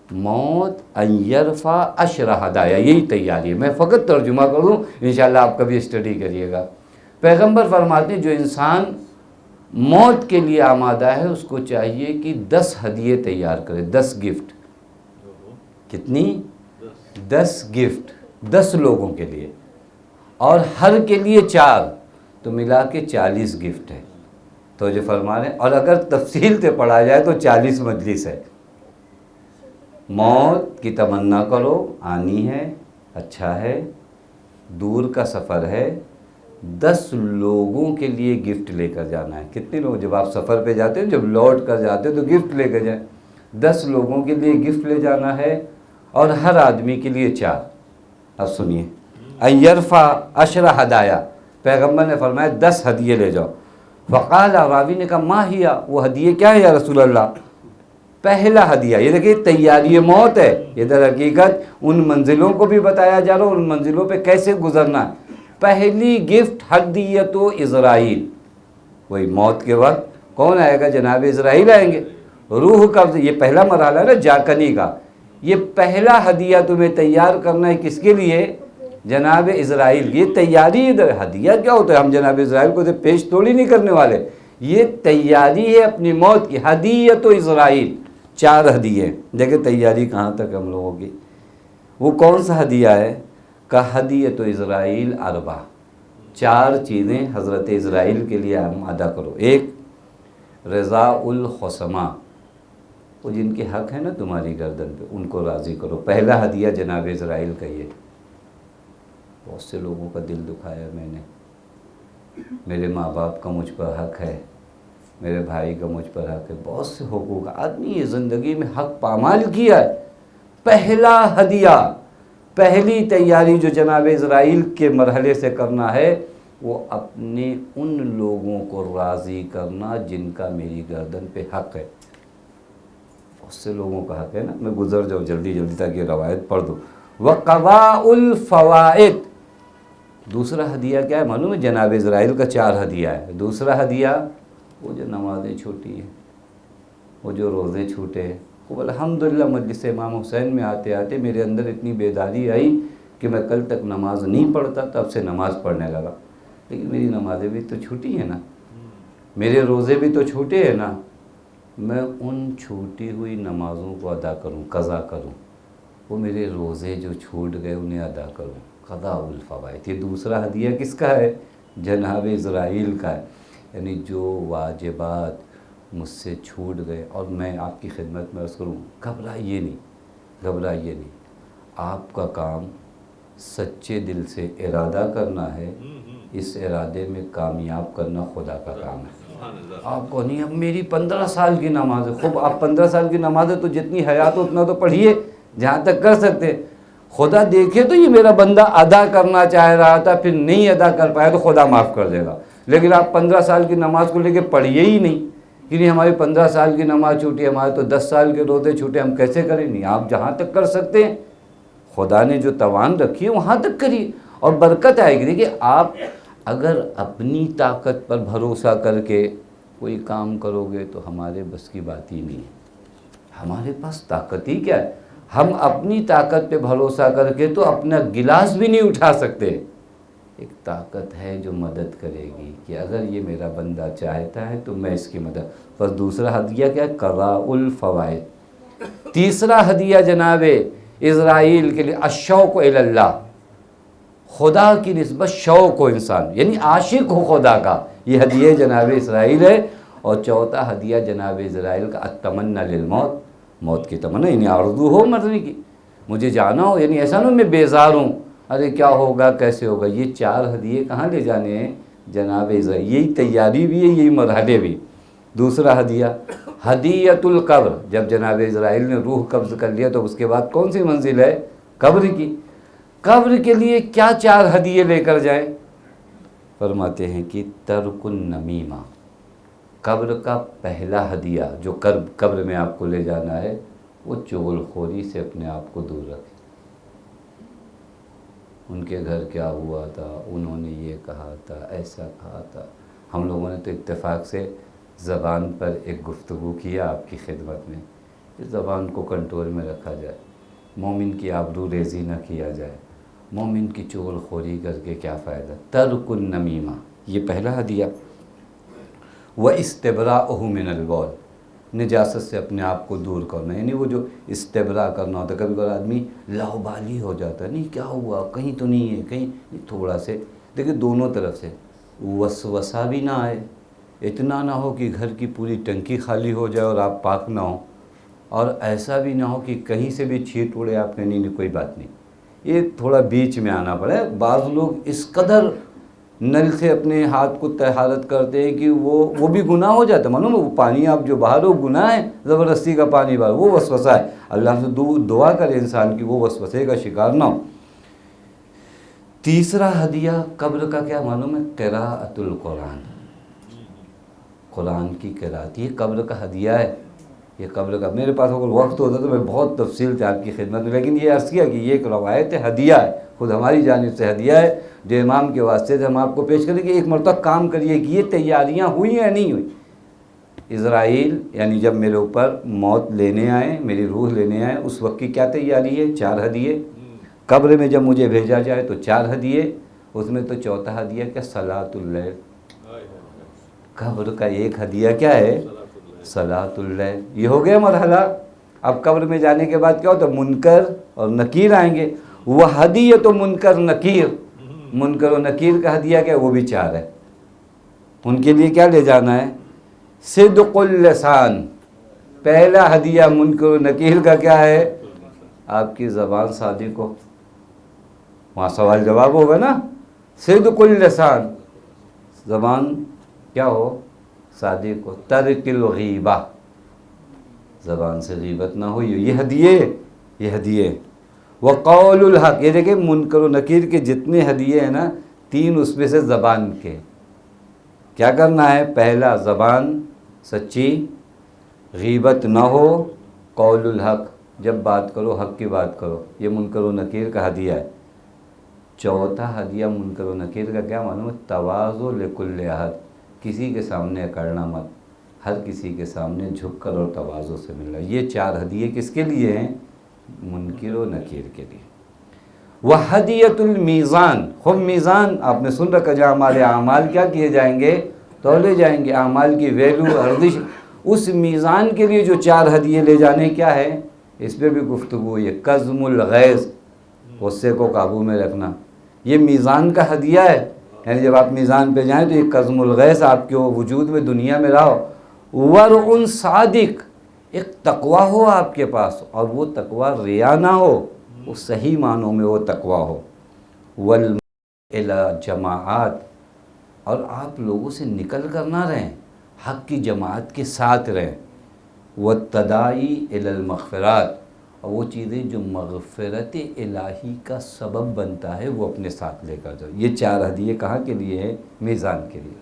موت ان یرفع عشر ہدایا، یہی تیاری ہے۔ میں فقط ترجمہ کروں، انشاءاللہ آپ کبھی اسٹڈی کریے گا۔ پیغمبر فرماتے ہیں جو انسان موت کے لیے آمادہ ہے اس کو چاہیے کہ 10 ہدیے تیار کرے، 10 گفٹ۔ کتنی؟ 10 گفٹ، 10 لوگوں کے لیے، اور ہر کے لیے 4، تو ملا کے 40 گفٹ ہے۔ تو جو فرما رہے ہیں، اور اگر تفصیل سے پڑھا جائے تو 40 مجلس ہے۔ موت کی تمنا کرو، آنی ہے، اچھا ہے، دور کا سفر ہے، 10 لوگوں کے لیے گفٹ لے کر جانا ہے۔ کتنے لوگ؟ جب آپ سفر پہ جاتے ہیں، جب لوٹ کر جاتے ہیں تو گفٹ لے کر جائیں۔ 10 لوگوں کے لیے گفٹ لے جانا ہے، اور ہر آدمی کے لیے 4۔ اب سنیے، ایرفع 10 ہدایا، پیغمبر نے فرمایا 10 ہدیے لے جاؤ۔ فقال، راوی نے کہا ما ہی، وہ ہدیے کیا ہے یا رسول اللہ؟ پہلا ہدیہ، یہ دیکھیے تیاری موت ہے، یہ در حقیقت ان منزلوں کو بھی بتایا جا رہا ہے، ان منزلوں پہ کیسے گزرنا ہے۔ پہلی گفٹ ہدیت و اسرائیل، وہی موت کے وقت کون آئے گا؟ جناب اسرائیل آئیں گے، روح قبض، یہ پہلا مرحلہ ہے نا جاکنی کا۔ یہ پہلا ہدیہ تمہیں تیار کرنا ہے، کس کے لیے؟ جناب اسرائیل کی۔ یہ تیاری ہدیہ کیا ہوتا ہے؟ ہم جناب اسرائیل کو پیش توڑی نہیں کرنے والے، یہ تیاری ہے اپنی موت کی۔ ہدیت و اسرائیل، 4 ہدیے۔ دیکھیں تیاری کہاں تک ہم لوگوں کی۔ وہ کون سا ہدیہ ہے؟ کہ ہدیت و اسرائیل 4، 4 چیزیں حضرت اسرائیل کے لیے ہم ادا کرو۔ ایک، رضا الخصمہ، وہ جن کے حق ہے نا تمہاری گردن پہ، ان کو راضی کرو۔ پہلا ہدیہ جناب اسرائیل کا یہ۔ بہت سے لوگوں کا دل دکھایا میں نے، میرے ماں باپ کا مجھ پر حق ہے، میرے بھائی کا مجھ پر حق ہے، بہت سے حقوق۔ آدمی یہ زندگی میں حق پامال کیا ہے۔ پہلا ہدیہ، پہلی تیاری جو جناب اسرائیل کے مرحلے سے کرنا ہے، وہ اپنے ان لوگوں کو راضی کرنا جن کا میری گردن پہ حق ہے۔ بہت سے لوگوں کا حق ہے نا، میں گزر جاؤں جلدی جلدی تاکہ روایت پڑھ دوں۔ وَقَضَاءُ الْفَوَائِدِ، دوسرا ہدیہ کیا ہے معلوم ہے؟ جناب اسرائیل کا 4 ہدیہ ہے۔ دوسرا ہدیہ، وہ جو نمازیں چھوٹی ہیں، وہ جو روزے چھوٹے ہیں۔ خوب الحمدللہ مجلس امام حسین میں آتے آتے میرے اندر اتنی بیداری آئی کہ میں کل تک نماز نہیں پڑھتا، تب سے نماز پڑھنے لگا۔ لیکن میری نمازیں بھی تو چھوٹی ہیں نا، میرے روزے بھی تو چھوٹے ہیں نا، میں ان چھوٹی ہوئی نمازوں کو ادا کروں، قضا کروں۔ وہ میرے روزے جو چھوٹ گئے انہیں ادا کروں، قضاء الفوائد۔ یہ دوسرا ہدیہ کس کا ہے؟ جناب اسرائیل کا ہے۔ یعنی جو واجبات مجھ سے چھوٹ گئے، اور میں آپ کی خدمت میں عرض کروں، گھبرائیے نہیں، آپ کا کام سچے دل سے ارادہ کرنا ہے، اس ارادے میں کامیاب کرنا خدا کا کام ہے۔ آپ کو نہیں اب میری 15 سال کی نماز ہے، خوب آپ 15 سال کی نماز ہے تو جتنی حیات ہو اتنا تو پڑھیے جہاں تک کر سکتے۔ خدا دیکھے تو یہ میرا بندہ ادا کرنا چاہ رہا تھا، پھر نہیں ادا کر پایا تو خدا معاف کر دے گا۔ لیکن آپ 15 سال کی نماز کو لے کے پڑھیے ہی نہیں کہ نہیں ہماری 15 سال کی نماز چھوٹی، ہمارے تو 10 سال کے روزے چھوٹے، ہم کیسے کریں؟ نہیں، آپ جہاں تک کر سکتے ہیں، خدا نے جو توان رکھی ہے وہاں تک کریے، اور برکت آئے گی۔ دیکھیے آپ اگر اپنی طاقت پر بھروسہ کر کے کوئی کام کرو گے تو ہمارے بس کی بات ہی نہیں ہے۔ ہمارے پاس طاقت ہی کیا ہے؟ ہم اپنی طاقت پہ بھروسہ کر کے تو اپنا گلاس بھی نہیں اٹھا سکتے۔ ایک طاقت ہے جو مدد کرے گی کہ اگر یہ میرا بندہ چاہتا ہے تو میں اس کی مدد۔ بس دوسرا ہدیہ کیا ہے؟ قضاء الفوائد۔ تیسرا ہدیہ جناب اسرائیل کے لیے الشوق الی اللہ، خدا کی نسبت شوق ہو انسان، یعنی عاشق ہو خدا کا، یہ ہدیہ جناب اسرائیل ہے۔ اور چوتھا ہدیہ جناب اسرائیل کا التمنی للموت، موت کی تمنا، یعنی آرزو ہو مرنے کی، مجھے جانا ہو، یعنی ایسا نہ میں بیزار ہوں، ارے کیا ہوگا کیسے ہوگا۔ یہ 4 ہدیے کہاں لے جانے ہیں؟ جناب اسرائیل، یہی تیاری بھی ہے، یہی مرحلے بھی۔ دوسرا ہدیہ ہدیت القبر، جب جناب اسرائیل نے روح قبض کر لیا تو اس کے بعد کون سی منزل ہے؟ قبر کی۔ قبر کے لیے کیا 4 ہدیے لے کر جائیں؟ فرماتے ہیں کہ ترک النمیمہ، قبر کا پہلا ہدیہ جو قبر میں آپ کو لے جانا ہے، وہ چغل خوری سے اپنے آپ کو دور رکھیں۔ ان کے گھر کیا ہوا تھا، انہوں نے یہ کہا تھا، ایسا کہا تھا۔ ہم لوگوں نے تو اتفاق سے زبان پر ایک گفتگو کیا آپ کی خدمت میں، کہ زبان کو کنٹرول میں رکھا جائے، مومن کی آبرو ریزی نہ کیا جائے، مومن کی چغل خوری کر کے کیا فائدہ۔ ترک النمیمہ، یہ پہلا ہدیہ۔ وَإِسْتِبْرَاؤُهُ مِنَ الْبَوْلِ، نجاست سے اپنے آپ کو دور کرنا، یعنی وہ جو استبراء کرنا ہوتا ہے۔ کبھی کبھی آدمی لاؤبالی ہو جاتا ہے، نہیں کیا ہوا، کہیں تو نہیں ہے، کہیں تھوڑا سے دیکھیں دونوں طرف سے وسوسہ بھی نہ آئے، اتنا نہ ہو کہ گھر کی پوری ٹنکی خالی ہو جائے اور آپ پاک نہ ہوں، اور ایسا بھی نہ ہو کہ کہیں سے بھی چھیٹ اڑے آپ نے، نہیں کوئی بات نہیں، یہ تھوڑا بیچ میں آنا پڑے۔ بعض لوگ اس قدر نل سے اپنے ہاتھ کو طہارت کرتے ہیں کہ وہ بھی گناہ ہو جاتا ہے. معلوم ہے وہ پانی آپ جو باہر ہو گناہ ہے, زبردستی کا پانی باہر, وہ وسوسہ ہے. اللہ سے دعا کرے انسان کی وہ وسوسے کا شکار نہ ہو. تیسرا ہدیہ قبر کا کیا معلوم ہے؟ قراءۃ القرآن, قرآن کی قرأت. یہ قبر کا ہدیہ ہے. یہ قبر کا, میرے پاس اگر وقت ہوتا تو میں بہت تفصیل سے آپ کی خدمت میں, لیکن یہ عرض کیا کہ یہ ایک روایت ہے, ہدیہ ہے, خود ہماری جانب سے ہدیہ ہے جو امام کے واسطے سے ہم آپ کو پیش کریں کہ ایک مرتبہ کام کریے کہ یہ تیاریاں ہوئی یا نہیں ہوئی. اسرائیل یعنی جب میرے اوپر موت لینے آئے, میری روح لینے آئے, اس وقت کی کیا تیاری ہے؟ 4 ہدیے. قبر میں جب مجھے بھیجا جائے تو 4 ہدیے, اس میں تو چوتھا ہدیہ کیا؟ صلاۃ اللیل. قبر کا ایک ہدیہ کیا ہے؟ صلاۃ اللیل. یہ ہو گیا مرحلہ. اب قبر میں جانے کے بعد کیا ہوتا ہے؟ منکر اور نکیر آئیں گے. وہ ہدیہ تو منکر نکیر, منکر و نکیر کا ہدیہ کیا ہے؟ وہ بھی 4 ہے. ان کے لیے کیا لے جانا ہے؟ صدق اللسان. پہلا ہدیہ منکر و نکیر کا کیا ہے؟ آپ کی زبان صادق ہو. وہاں سوال جواب ہوگا نا. صدق اللسان, زبان کیا ہو؟ صادق ہو. ترک الغیبہ, زبان سے غیبت نہ ہو. یہ ہدیے. وقول الحق. یہ دیکھیں منکر و نکیر کے جتنے ہدیے ہیں نا, 3 اس میں سے زبان کے. کیا کرنا ہے؟ پہلا زبان سچی, غیبت نہ ہو, قول الحق, جب بات کرو حق کی بات کرو. یہ منکر و نکیر کا ہدیہ ہے. چوتھا ہدیہ منکر و نکیر کا کیا معلوم ہے؟ تواضع لکل احد. کسی کے سامنے اکڑنا مت, ہر کسی کے سامنے جھک کر اور تواضع سے ملنا. یہ 4 ہدیے کس کے لیے ہیں؟ منکر و نکیر کے لیے. وحدیۃ المیزان. خوب میزان آپ نے سن رکھا, جہاں ہمارے اعمال کیا کیے جائیں گے؟ تولے جائیں گے. اعمال کی ویلو ارزش, اس میزان کے لیے جو 4 ہدیے لے جانے کیا ہے؟ اس پہ بھی گفتگو ہے. کظم الغیظ, غصے کو قابو میں رکھنا. یہ میزان کا ہدیہ ہے. یعنی جب آپ میزان پہ جائیں تو یہ قظم الغیظ آپ کے وجود میں دنیا میں رہو. ورع صادق, ایک تقوی ہو آپ کے پاس, اور وہ تقوی ریا نہ ہو, وہ صحیح معنوں میں وہ تقوی ہو. الی جماعات, اور آپ لوگوں سے نکل کر نہ رہیں, حق کی جماعت کے ساتھ رہیں. والتداعی الی المغفرات, اور وہ چیزیں جو مغفرت الہی کا سبب بنتا ہے وہ اپنے ساتھ لے کر جاؤ. یہ 4 ہدیے کہاں کے لیے ہیں؟ میزان کے لیے.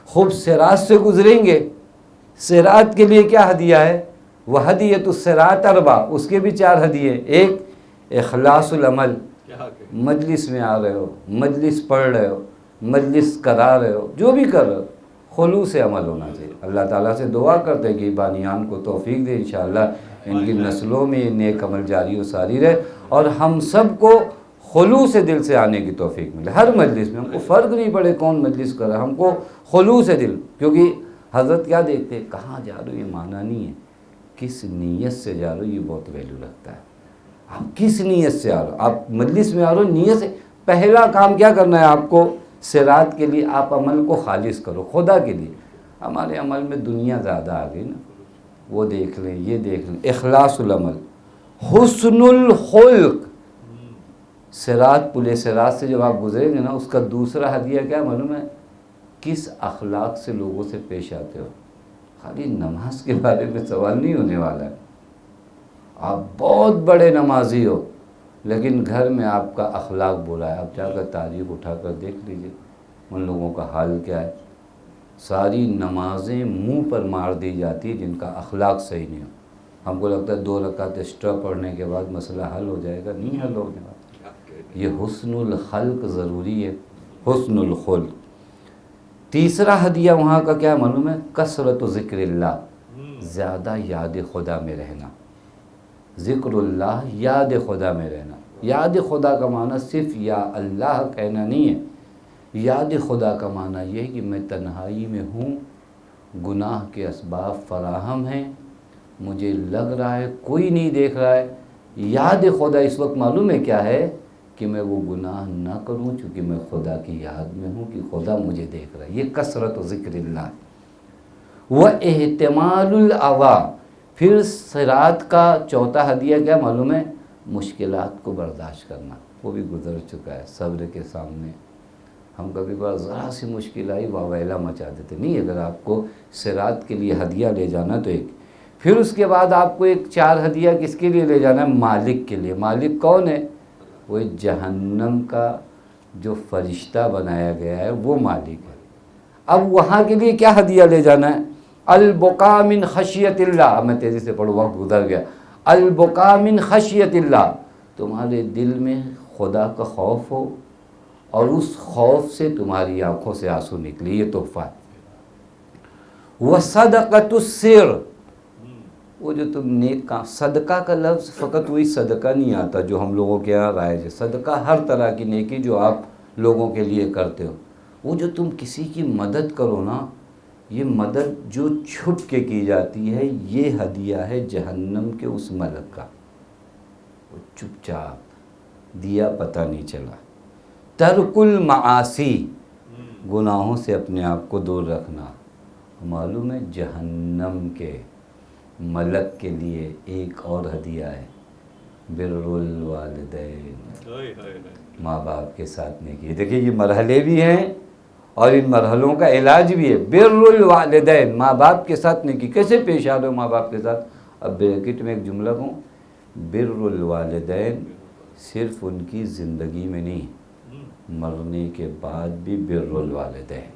خوب صراط سے گزریں گے. صراط کے لیے کیا ہدیہ ہے؟ وہ ہدیۃ الصراط 4, اس کے بھی 4 ہدیے. ایک اخلاص العمل, مجلس میں آ رہے ہو, مجلس پڑھ رہے ہو, مجلس کرا رہے ہو, جو بھی کر رہے ہو, خلوص عمل ہونا چاہیے. اللہ تعالیٰ سے دعا کرتے ہیں کہ بانیان کو توفیق دے, انشاءاللہ ان کی نسلوں میں نیک عمل جاری و ساری رہے, اور ہم سب کو خلوص دل سے آنے کی توفیق ملے. ہر مجلس میں ہم کو فرق نہیں پڑے کون مجلس کر رہا ہے, ہم کو خلوص دل. کیونکہ حضرت کیا دیکھتے ہیں, کہاں جا رہے ہو یہ معنی نہیں ہے, کس نیت سے جا رہے ہو یہ بہت ویلیو رکھتا ہے. آپ کس نیت سے آ رہے ہو, آپ مجلس میں آ رہے ہو نیت سے. پہلا کام کیا کرنا ہے آپ کو؟ صراط کے لیے آپ عمل کو خالص کرو خدا کے لیے. ہمارے عمل میں دنیا زیادہ آ گئی نا, وہ دیکھ لیں یہ دیکھ لیں. اخلاص العمل, حسن الخلق. صراط پل صراط سے جب آپ گزریں گے نا, اس کا دوسرا ہدیہ کیا معلوم ہے؟ کس اخلاق سے لوگوں سے پیش آتے ہو. خالی نماز کے بارے میں سوال نہیں ہونے والا ہے. آپ بہت بڑے نمازی ہو لیکن گھر میں آپ کا اخلاق برا ہے. آپ جا کر تاریخ اٹھا کر دیکھ لیجئے ان لوگوں کا حال کیا ہے. ساری نمازیں منہ پر مار دی جاتی ہیں جن کا اخلاق صحیح نہیں ہو. ہم کو لگتا ہے 2 رکعت ایکسٹرا پڑھنے کے بعد مسئلہ حل ہو جائے گا, نہیں حل ہونے والا. یہ حسن الخلق ضروری ہے, حسن الخلق. تیسرا ہدیہ وہاں کا کیا معلوم ہے؟ کثرت ذکر اللہ, زیادہ یاد خدا میں رہنا. ذکر اللہ, یاد خدا میں رہنا. یاد خدا کا معنی صرف یا اللہ کہنا نہیں ہے. یاد خدا کا معنی یہ ہے کہ میں تنہائی میں ہوں, گناہ کے اسباب فراہم ہیں, مجھے لگ رہا ہے کوئی نہیں دیکھ رہا ہے. یاد خدا اس وقت معلوم ہے کیا ہے؟ کہ میں وہ گناہ نہ کروں چونکہ میں خدا کی یاد میں ہوں کہ خدا مجھے دیکھ رہا ہے. یہ کثرت و ذکر اللہ. وہ احتمال الاوا. پھر صراط کا چوتھا ہدیہ کیا معلوم ہے؟ مشکلات کو برداشت کرنا. وہ بھی گزر چکا ہے. صبر کے سامنے ہم کبھی کبھار ذرا سی مشکل آئی واویلا مچا دیتے. نہیں، اگر آپ کو صراط کے لیے ہدیہ لے جانا تو ایک، پھر اس کے بعد آپ کو ایک 4 ہدیہ کس کے لیے لے جانا ہے؟ مالک کے لیے. مالک کون ہے؟ وہ جہنم کا جو فرشتہ بنایا گیا ہے وہ مالک ہے. اب وہاں کے لیے کیا ہدیہ لے جانا ہے؟ البقاء من خشیت اللہ. میں تیزی سے پڑھوں، وقت گزر گیا. البقاء من خشیت اللہ، تمہارے دل میں خدا کا خوف ہو اور اس خوف سے تمہاری آنکھوں سے آنسو نکلے، یہ تحفہ ہے. وصدقۃ السر، وہ جو تم نیک کام، صدقہ کا لفظ فقط وہی صدقہ نہیں آتا جو ہم لوگوں کے یہاں رائج ہے. صدقہ ہر طرح کی نیکی جو آپ لوگوں کے لیے کرتے ہو. وہ جو تم کسی کی مدد کرو نا، یہ مدد جو چھپ کے کی جاتی ہے، یہ ہدیہ ہے جہنم کے اس ملک کا. وہ چپ چاپ دیا، پتہ نہیں چلا. ترک المعاصی، گناہوں سے اپنے آپ کو دور رکھنا. معلوم ہے جہنم کے ملک کے لیے ایک اور ہدیہ ہے، بر الوالدین، ماں باپ کے ساتھ نیکی. دیکھیے یہ مرحلے بھی ہیں اور ان مرحلوں کا علاج بھی ہے. بر الوالدین، ماں باپ کے ساتھ نیکی. کیسے پیش آ رہے ہو ماں باپ کے ساتھ؟ اب بریکٹ میں ایک جملہ کہوں، بر الوالدین صرف ان کی زندگی میں نہیں، مرنے کے بعد بھی بر الوالدین.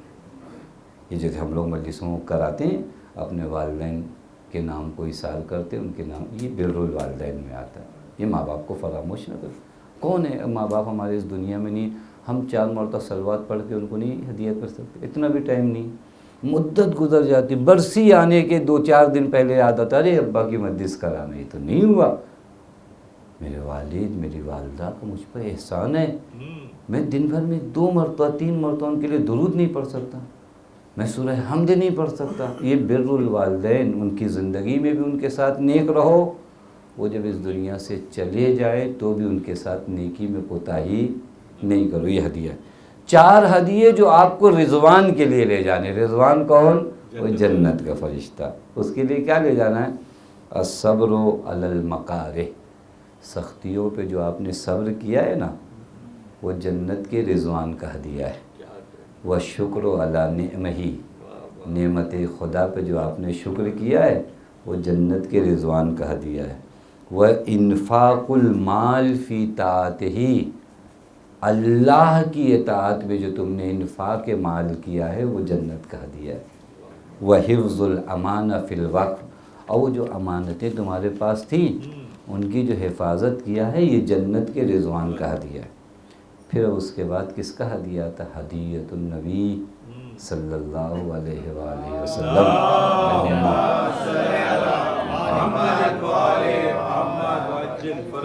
یہ جیسے ہم لوگ مجلسوں کراتے ہیں، اپنے والدین کے نام کو اِصال کرتے ہیں، ان کے نام، یہ بر الوالدین میں آتا ہے. یہ ماں باپ کو فراموش نہ کرو. کون ہے ماں باپ ہمارے اس دنیا میں؟ نہیں، ہم 4 مرتبہ صلوات پڑھ کے ان کو نہیں ہدیہ کر سکتے. اتنا بھی ٹائم نہیں، مدت گزر جاتی. برسی آنے کے 2-4 دن پہلے یاد آتا، ارے ابا کی مجلس کرانا، یہ تو نہیں ہوا. میرے والد میری والدہ کا مجھ پر احسان ہے، میں دن بھر میں 2 مرتبہ 3 مرتبہ ان کے لیے درود نہیں پڑھ سکتا، میں سورہ حمد نہیں پڑھ سکتا. یہ بر الوالدین، ان کی زندگی میں بھی ان کے ساتھ نیک رہو، وہ جب اس دنیا سے چلے جائے تو بھی ان کے ساتھ نیکی میں کوتاہی نہیں کرو. یہ ہدیہ. 4 ہدیے جو آپ کو رضوان کے لیے لے جانے. رضوان کون؟ وہ جنت کا فرشتہ. اس کے لیے کیا لے جانا ہے؟ الصبر علی المکارہ، سختیوں پہ جو آپ نے صبر کیا ہے نا، وہ جنت کے رضوان کا ہدیہ ہے. والشکر علی نعمہ، نعمت خدا پہ جو آپ نے شکر کیا ہے، وہ جنت کے رضوان کا ہدیہ ہے. وانفاق المال فی طاعتہ، اللہ کی اطاعت میں جو تم نے انفاق مال کیا ہے، وہ جنت کا ہدیہ ہے. وحفظ الامانہ فی الوقف، اور وہ جو امانتیں تمہارے پاس تھیں ان کی جو حفاظت کیا ہے، یہ جنت کے رضوان کا ہدیہ ہے. پھر اب اس کے بعد کس کا ہدیہ آتا؟ ہدیۃ النبی صلی اللہ علیہ وآلہ وسلم.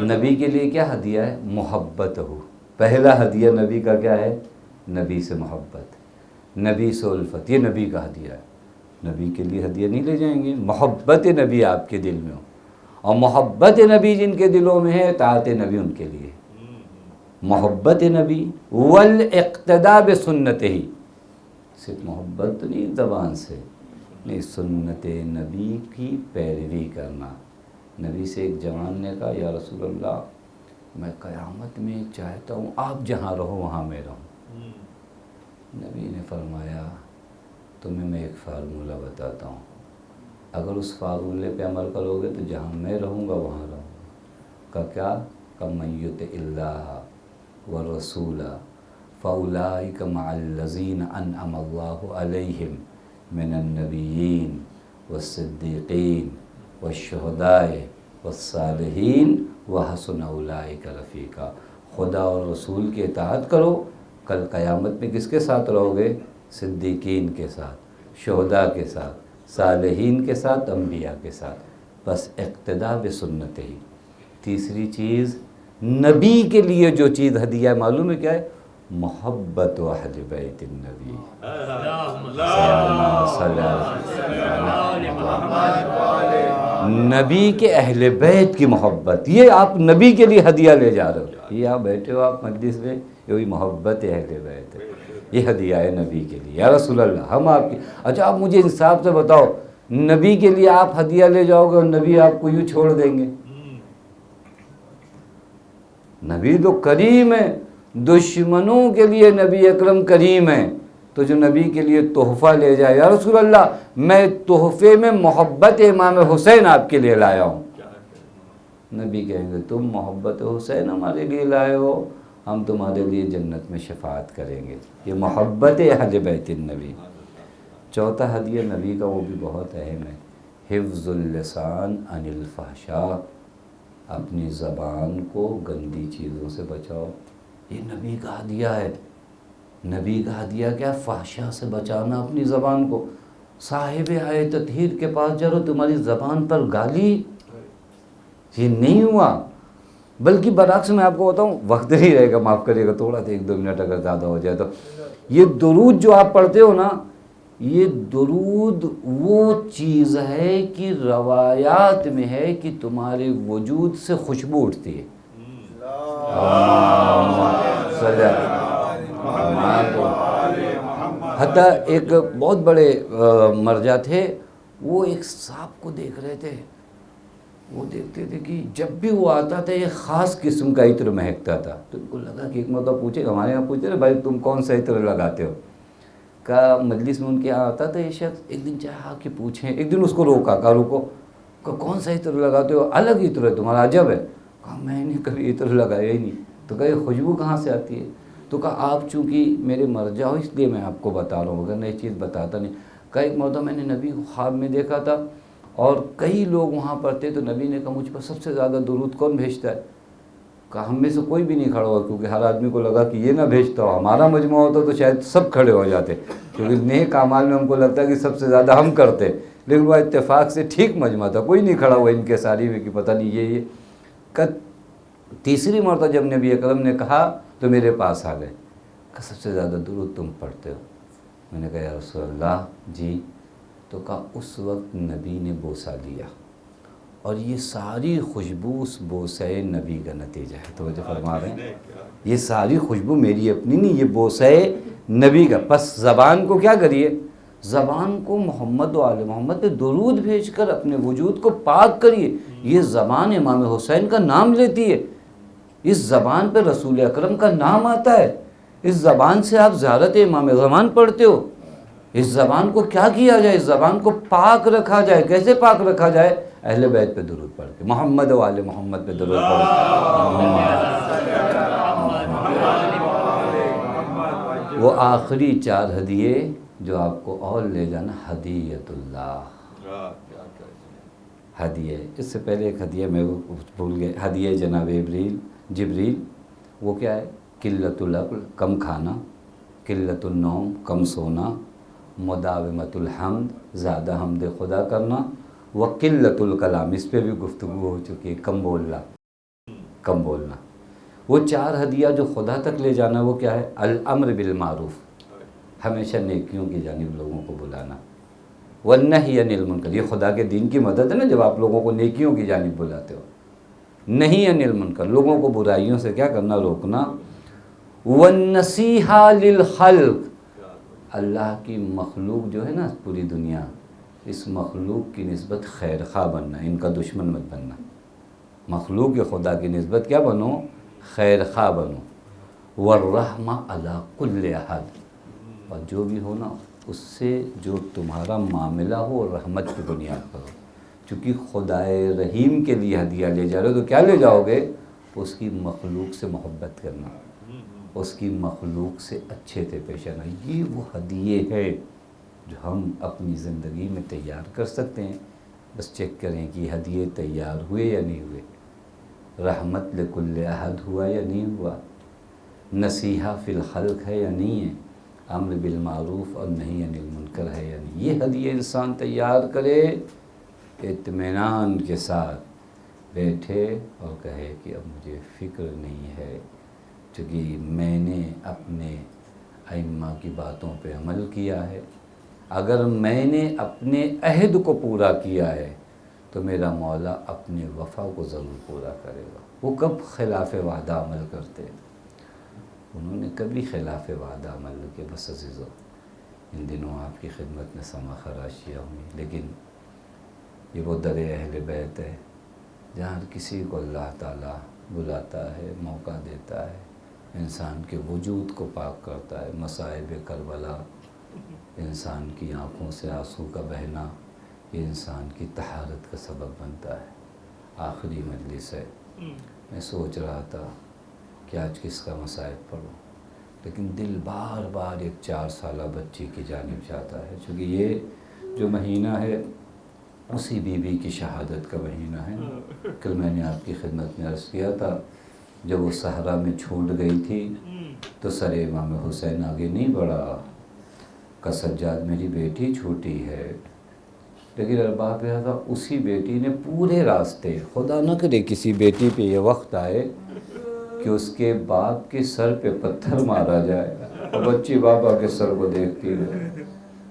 نبی کے لیے کیا ہدیہ ہے؟ محبت ہو. پہلا ہدیہ نبی کا کیا ہے؟ نبی سے محبت، نبی سے الفت. یہ نبی کا ہدیہ ہے. نبی کے لیے ہدیہ نہیں لے جائیں گے، محبت نبی آپ کے دل میں ہو. اور محبت نبی جن کے دلوں میں ہے، اطاعت نبی ان کے لیے. محبت نبی والاقتداء بسنتہ، صرف محبت تو نہیں زبان سے، نہیں، سنت نبی کی پیروی کرنا. نبی سے ایک جوان نے کہا، یا رسول اللہ، میں قیامت میں چاہتا ہوں آپ جہاں رہو وہاں میں رہوں. نبی نے فرمایا، تمہیں میں ایک فارمولہ بتاتا ہوں، اگر اس فارمولے پہ عمل کرو گے تو جہاں میں رہوں گا وہاں رہوں گا. کہا کیا؟ کہ من یطع اللہ والرسول فاولئک مع الذین انعم اللہ علیہم من النبیین والصدیقین والشہداء والصالحین وحسن اولئک رفیقا. خدا اور رسول کی اطاعت کرو، کل قیامت میں کس کے ساتھ رہو گے؟ صدیقین کے ساتھ، شہداء کے ساتھ، صالحین کے ساتھ، انبیاء کے ساتھ. بس اقتداء بسنت ہی. تیسری چیز، نبی کے لیے جو چیز ہدیہ ہے، معلوم ہے کیا ہے؟ محبت اہل بیت النبی. نبی کے اہل بیت کی محبت، یہ آپ نبی کے لیے ہدیہ لے جا رہے ہو. یہ آپ بیٹھے ہو آپ مجلس میں، یہ وہی محبت اہل بیت ہے، یہ ہدیہ ہے نبی کے لیے. یا رسول اللہ، ہم آپ کی، اچھا آپ مجھے انصاف سے بتاؤ، نبی کے لیے آپ ہدیہ لے جاؤ گے اور نبی آپ کو یوں چھوڑ دیں گے؟ نبی تو کریم ہے، دشمنوں کے لیے نبی اکرم کریم ہیں، تو جو نبی کے لیے تحفہ لے جائے، یا رسول اللہ میں تحفے میں محبت امام حسین آپ کے لیے لایا ہوں، نبی کہیں گے تم محبت حسین ہمارے لیے لائے ہو، ہم تمہارے لیے جنت میں شفاعت کریں گے۔ یہ محبت اہل بیت النبی۔ چوتھا ہدیہ نبی کا وہ بھی بہت اہم ہے، حفظ اللسان عن الفحشاء، اپنی زبان کو گندی چیزوں سے بچاؤ۔ یہ نبی کا ہدیہ ہے۔ نبی کا ہدیہ کیا؟ فحشاء سے بچانا اپنی زبان کو۔ صاحب آئے تطہیر کے پاس جا رہو، تمہاری زبان پر گالی، یہ نہیں ہوا۔ بلکہ برعکس میں آپ کو بتاؤں، وقت نہیں رہے گا، معاف کریے گا تھوڑا سا 1-2 منٹ اگر زیادہ ہو جائے تو، یہ درود جو آپ پڑھتے ہو نا، یہ درود وہ چیز ہے کہ روایات میں ہے کہ تمہارے وجود سے خوشبو اٹھتی ہے۔ حتیٰ ایک بہت بڑے مرجع تھے، وہ ایک سانپ کو دیکھ رہے تھے، وہ دیکھتے تھے کہ جب بھی وہ آتا تھا ایک خاص قسم کا عطر مہکتا تھا، تو ان کو لگا کہ ایک مرتبہ پوچھے، ہمارے یہاں پوچھتے رہے بھائی تم کون سا عطر لگاتے ہو؟ کہا مجلس میں ان کے یہاں آتا تھا یہ شخص، ایک دن چاہا کہ پوچھیں، ایک دن اس کو روکا، کہا رکو، کہا کون سا عطر لگاتے ہو؟ الگ عطر ہے تمہارا، عجب ہے۔ کہا میں نے کبھی عطر لگایا ہی نہیں۔ تو کہا یہ خوشبو کہاں سے آتی ہے؟ تو کہا آپ چونکہ میرے مرجع ہو اس لیے میں آپ کو بتا رہا ہوں، اگر یہ چیز بتاتا نہیں۔ کہا ایک مرتبہ میں نے نبی کو خواب میں دیکھا تھا اور کئی لوگ وہاں پر تھے، تو نبی نے کہا مجھ پر سب سے زیادہ درود کون بھیجتا ہے؟ کہا ہم میں سے کوئی بھی نہیں کھڑا ہوا، کیونکہ ہر آدمی کو لگا کہ یہ نہ بھیجتا ہو، ہمارا مجموعہ ہوتا تو شاید سب کھڑے ہو جاتے، کیونکہ نیک اعمال میں ہم کو لگتا ہے کہ سب سے زیادہ ہم کرتے، لیکن وہ اتفاق سے ٹھیک مجموعہ تھا، کوئی نہیں کھڑا ہوا ان کے ساری میں کہ پتہ نہیں یہ تیسری مرتبہ جب نبی اکرم نے کہا تو میرے پاس آ گئے، کہا سب سے زیادہ درود تم پڑھتے ہو۔ میں نے کہا یا رسول اللہ جی۔ تو کہا اس وقت نبی نے بوسہ لیا، اور یہ ساری خوشبو اس بوسہ نبی کا نتیجہ ہے، توجہ فرما رہے ہیں، یہ ساری خوشبو میری اپنی نہیں، یہ بوسہ نبی کا۔ پس زبان کو کیا کریے؟ زبان کو محمد و آل محمد پہ درود بھیج کر اپنے وجود کو پاک کریے۔ یہ زبان امام حسین کا نام لیتی ہے، اس زبان پہ رسول اکرم کا نام آتا ہے، اس زبان سے آپ زیارت امام زمان پڑھتے ہو۔ اس زبان کو کیا کیا جائے؟ اس زبان کو پاک رکھا جائے۔ کیسے پاک رکھا جائے؟ اہل بیت پہ درود پڑھ کے، محمد و آل محمد پہ درود پڑھ کے۔ وہ آخری 4 ہدیے جو آپ کو اور لے جانا، ہدیت اللہ، ہدیہ۔ اس سے پہلے ایک ہدیہ میں بھول گئے، ہدیہ جناب جبریل، وہ کیا ہے؟ قلت العقل، کم کھانا، قلت النوم، کم سونا، مداومت الحمد، زیادہ حمد خدا کرنا، وقلت الکلام، اس پہ بھی گفتگو ہو چکی ہے، کم بولنا۔ وہ 4 ہدیہ جو خدا تک لے جانا، وہ کیا ہے؟ الامر بالمعروف، ہمیشہ نیکیوں کی جانب لوگوں کو بلانا، والنہی عن المنکر، یہ خدا کے دین کی مدد ہے نا، جب آپ لوگوں کو نیکیوں کی جانب بلاتے ہو۔ نہیں عن المنکر، لوگوں کو برائیوں سے کیا کرنا؟ روکنا۔ والنصیحہ للخلق، اللہ کی مخلوق جو ہے نا پوری دنیا، اس مخلوق کی نسبت خیر خواہ بننا، ان کا دشمن مت بننا۔ مخلوق خدا کی نسبت کیا بنو؟ خیر خواہ بنو۔ والرحمہ علی کل احد، اور جو بھی ہو نا اس سے جو تمہارا معاملہ ہو رحمت کی بنیاد پر ہو، چونکہ خدائے رحیم کے لیے ہدیہ لے جا رہے ہو تو کیا لے جاؤ گے؟ اس کی مخلوق سے محبت کرنا، اس کی مخلوق سے اچھے سے پیش آنا۔ یہ وہ ہدیے ہے جو ہم اپنی زندگی میں تیار کر سکتے ہیں۔ بس چیک کریں کہ یہ ہدیے تیار ہوئے یا نہیں ہوئے، رحمت لکل احد ہوا یا نہیں ہوا، نصیحہ فی الخلق ہے یا نہیں ہے، امر بالمعروف اور نہی عن المنکر ہے یا نہیں۔ یہ ہدیے انسان تیار کرے، اطمینان کے ساتھ بیٹھے اور کہے کہ اب مجھے فکر نہیں ہے، چونکہ میں نے اپنے ائمہ کی باتوں پہ عمل کیا ہے، اگر میں نے اپنے عہد کو پورا کیا ہے تو میرا مولا اپنے وفا کو ضرور پورا کرے گا۔ وہ کب خلاف وعدہ عمل کرتے؟ انہوں نے کبھی خلاف وعدہ عمل کے بس عزیزو ان دنوں آپ کی خدمت میں سما خراشیاں ہوئی، لیکن یہ وہ در اہل بیت ہے جہاں کسی کو اللہ تعالیٰ بلاتا ہے، موقع دیتا ہے، انسان کے وجود کو پاک کرتا ہے۔ مصائب کربلا، انسان کی آنکھوں سے آنسو کا بہنا، یہ انسان کی طہارت کا سبب بنتا ہے۔ آخری مجلس ہے، میں سوچ رہا تھا کہ آج کس کا مصائب پڑھوں، لیکن دل بار بار ایک 4 سالہ بچی کی جانب جاتا ہے، چونکہ یہ جو مہینہ ہے اسی بی بی کی شہادت کا مہینہ ہے۔ کل میں نے آپ کی خدمت میں عرض کیا تھا، جب وہ صحرا میں چھوٹ گئی تھی تو سر امام حسین آگے نہیں بڑھا کہ سجاد میری بیٹی چھوٹی ہے، لیکن ارباب اعضاء اسی بیٹی نے پورے راستے، خدا نہ کرے کسی بیٹی پہ یہ وقت آئے کہ اس کے باپ کے سر پہ پتھر مارا جائے اور بچی بابا کے سر کو دیکھتی رہے،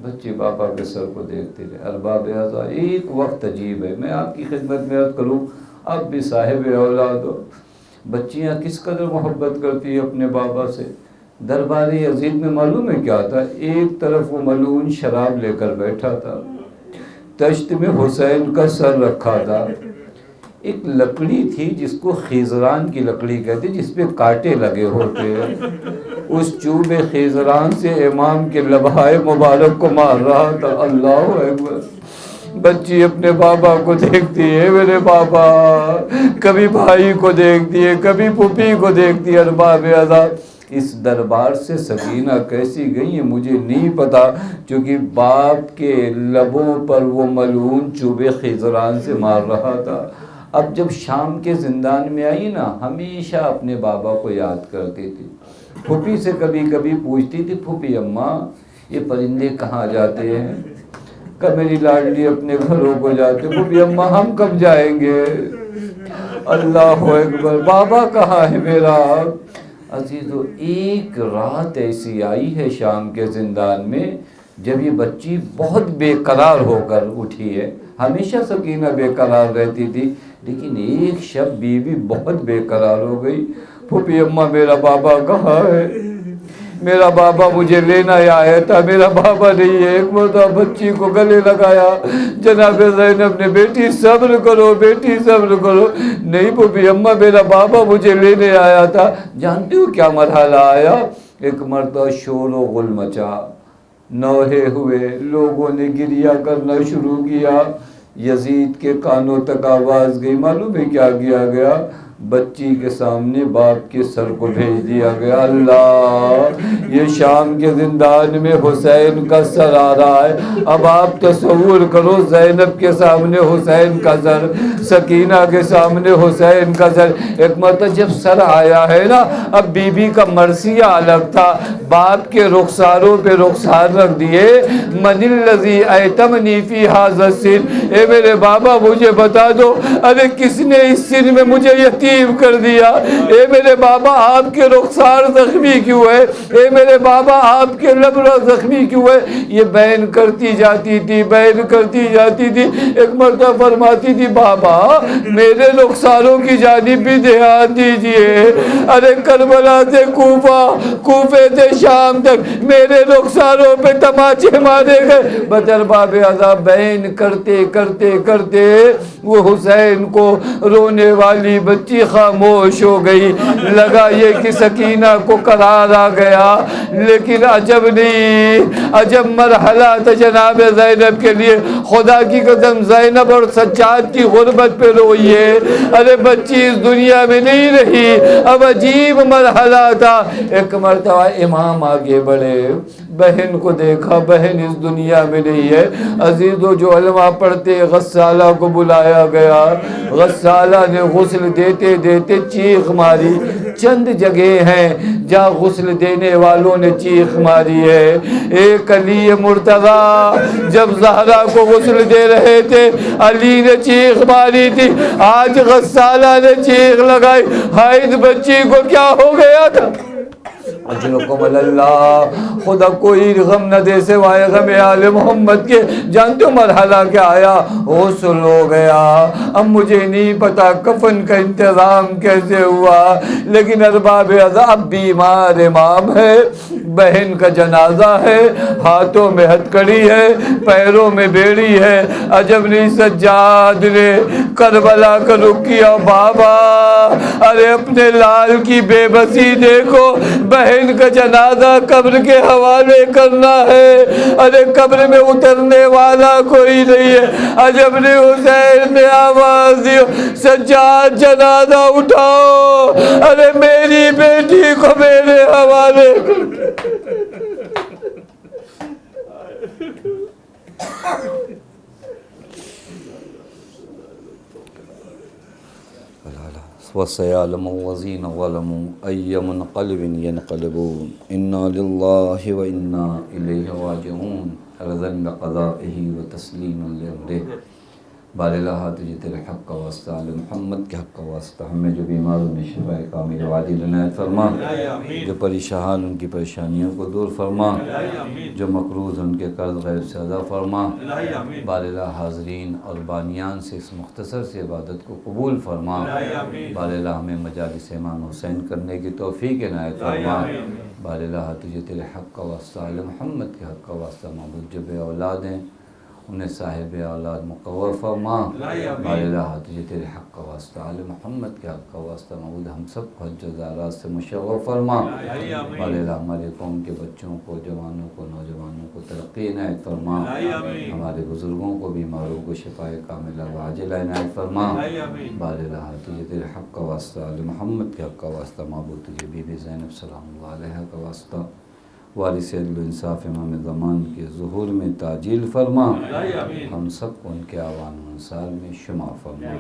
بچی بابا کے سر کو دیکھتی رہے۔ ارباب اعضاء ایک وقت عجیب ہے، میں آپ کی خدمت میں عرض کروں، اب بھی صاحب اولاد ہو، بچیاں کس قدر محبت کرتی ہیں اپنے بابا سے۔ دربار یزید میں معلوم ہے کیا تھا، ایک طرف وہ ملعون شراب لے کر بیٹھا تھا، تشت میں حسین کا سر رکھا تھا، ایک لکڑی تھی جس کو خیزران کی لکڑی کہتے جس پہ کانٹے لگے ہوتے ہیں، اس چوب خیزران سے امام کے لبہائے مبارک کو مار رہا تھا۔ اللہ اکبر۔ بچی اپنے بابا کو دیکھتی ہے، میرے بابا، کبھی بھائی کو دیکھتی ہے، کبھی پھوپھی کو دیکھتی ہے۔ ارباب اعضاء اس دربار سے سکینہ کیسی گئی ہے مجھے نہیں پتا، کیونکہ باپ کے لبوں پر وہ ملعون چوب خیزران سے مار رہا تھا۔ اب جب شام کے زندان میں آئی نا، ہمیشہ اپنے بابا کو یاد کرتی تھی۔ پھوپھی سے کبھی کبھی پوچھتی تھی، پھوپھی اماں یہ پرندے کہاں جاتے ہیں؟ کب میری لاڈلی اپنے گھروں کو جاتے، پھوپھی اماں ہم کب جائیں گے؟ اللہ اکبر، بابا کہاں ہے میرا؟ عزیزو، ایک رات ایسی آئی ہے شام کے زندان میں جب یہ بچی بہت بے قرار ہو کر اٹھی ہے۔ ہمیشہ سکینہ بے قرار رہتی تھی، لیکن ایک شب بیوی بہت بے قرار ہو گئی۔ پھوپھی اماں میرا بابا کہاں ہے؟ میرا بابا مجھے لینا آیا تھا، میرا بابا نہیں ہے۔ ایک مرتبہ بچی کو گلے لگایا، جناب زینب نے بیٹی صبر کرو، بیٹی صبر کرو۔ نہیں پھوپھی اماں، میرا بابا مجھے لینے آیا تھا۔ جانتے ہو کیا مرحلہ آیا؟ ایک مرتبہ شور و غل مچا، نوحے ہوئے، لوگوں نے گریہ کرنا شروع کیا، یزید کے کانوں تک آواز گئی۔ معلوم ہے کیا کیا گیا؟ بچی کے سامنے باپ کے سر کو بھیج دیا گیا۔ اللہ، یہ شام کے زندان میں حسین کا سر آ رہا ہے۔ اب آپ تصور کرو، زینب کے سامنے حسین کا سر، سکینہ کے سامنے حسین کا سر۔ ایک مرتبہ جب سر آیا ہے نا، اب بی بی کا مرثیہ الگ تھا، باپ کے رخساروں پہ رخسار رکھ دیے۔ من الذی ایتمنی فی ھذا السن، اے میرے بابا مجھے بتا دو، ارے کس نے اس سن میں مجھے یتیم کر دیا؟ اے میرے بابا آپ کے رخسار زخمی کیوں ہے؟ اے میرے بابا آپ کے لبرہ زخمی کیوں ہے؟ یہ بین کرتی جاتی تھی، بین کرتی جاتی تھی۔ ایک مرتبہ فرماتی تھی، بابا میرے رخساروں کی جانب بھی دھیان دیجئے، ارے کربلا سے کوفہ، کوفے سے شام تک میرے رخساروں پہ تماچے مارے گئے۔ بس ارباب اعضاء بین کرتے کرتے کرتے وہ حسین کو رونے والی بچی خاموش ہو گئی۔ لگا یہ کہ سکینہ کو قرار آ گیا، لیکن عجب نہیں، عجب مرحلہ تھا جناب زینب کے لیے۔ خدا کی قسم زینب اور سجاد کی غربت پہ روئی ہے، ارے بچی اس دنیا میں نہیں رہی، اب عجیب مرحلہ تھا۔ ایک مرتبہ امام آگے بڑھے، بہن کو دیکھا، بہن اس دنیا میں نہیں ہے۔ عزیزو، جو علماء پڑھتے غسالہ کو بلایا گیا، غسالہ نے غسل دیتے دیتے چیخ ماری۔ چند جگہ ہیں جہاں غسل دینے والوں نے چیخ ماری ہے۔ ایک علی مرتضیٰ جب زہرا کو غسل دے رہے تھے، علی نے چیخ ماری تھی۔ آج غسالہ نے چیخ لگائی، ہائے اس بچی کو کیا ہو گیا تھا؟ اجرکم اللہ، خدا کوئی غم نہ دے سوائے غم آل محمد کے۔ جانتے ہو مرحلہ کیا آیا؟ غسل ہو گیا، اب مجھے نہیں پتا کفن کا انتظام کیسے ہوا، لیکن ارباب اعضاء اب بیمار امام ہے، بہن کا جنازہ ہے، ہاتھوں میں ہتھکڑی ہے، پیروں میں بیڑی ہے۔ عجب نہیں سجاد نے کربلا کا رخ کیا۔ بابا ارے اپنے لال کی بے بسی دیکھو، بہن کا جنازہ قبر کے حوالے کرنا ہے، ارے قبر میں اترنے والا کوئی نہیں ہے۔ عجب نے حسین نے آواز دی، سجاد جنازہ اٹھاؤ، ارے میری بیٹی کو میرے حوالے وَسَيَعْلَمُ الَّذِينَ ظَلَمُوا أَيَّ مُنْقَلِبٍ يَنْقَلِبُونَ إِنَّا لِلَّهِ وَإِنَّا إِلَيْهِ رَاجِعُونَ رَضًا بِقَضَائِهِ وَتَسْلِيمًا لِأَمْرِهِ۔ بار الہ تجھے تیرے حق کا واسطہ، آل محمد کے حق کا واسطہ، ہمیں جو بیماروں میں شفا کامل عاجل عنایت فرما، جو پریشان ان کی پریشانیوں کو دور فرما، جو مقروض ان کے قرض غیب سے ادا فرما۔ بار الہ حاضرین اور بانیان سے اس مختصر سی عبادت کو قبول فرما۔ بار الہ ہمیں مجالس امام حسین کرنے کی توفیق عنایت فرما۔ بار الہ تجھے تیرے حق کا واسطہ، آل محمد کے حق کا واسطہ، معبود جو بے اولاد ہیں انہیں صاحب اولاد مقرر فرما۔ بار الہ تجھے تیرے حق کا واسطہ، آل محمد کے حق کا واسطہ، معبود ہم سب کو حج و زیارات سے مشرف فرما۔ بار الہ ہمارے قوم کے بچوں کو، جوانوں کو، نوجوانوں کو ترقی عنایت فرما۔ ہمارے بزرگوں کو، بیماروں کو شفا کاملہ و عاجلہ عنایت فرما۔ بار الہ تجھے تیرے حق کا واسطہ، آل محمد کے حق کا واسطہ، معبود تجھے بی بی زینب سلام اللہ علیہ کا واسطہ، وارث عدل و انصاف امام زمان کے ظہور میں تعجیل فرما۔ ہم سب کو ان کے اعوان و انصار میں شمار فرما۔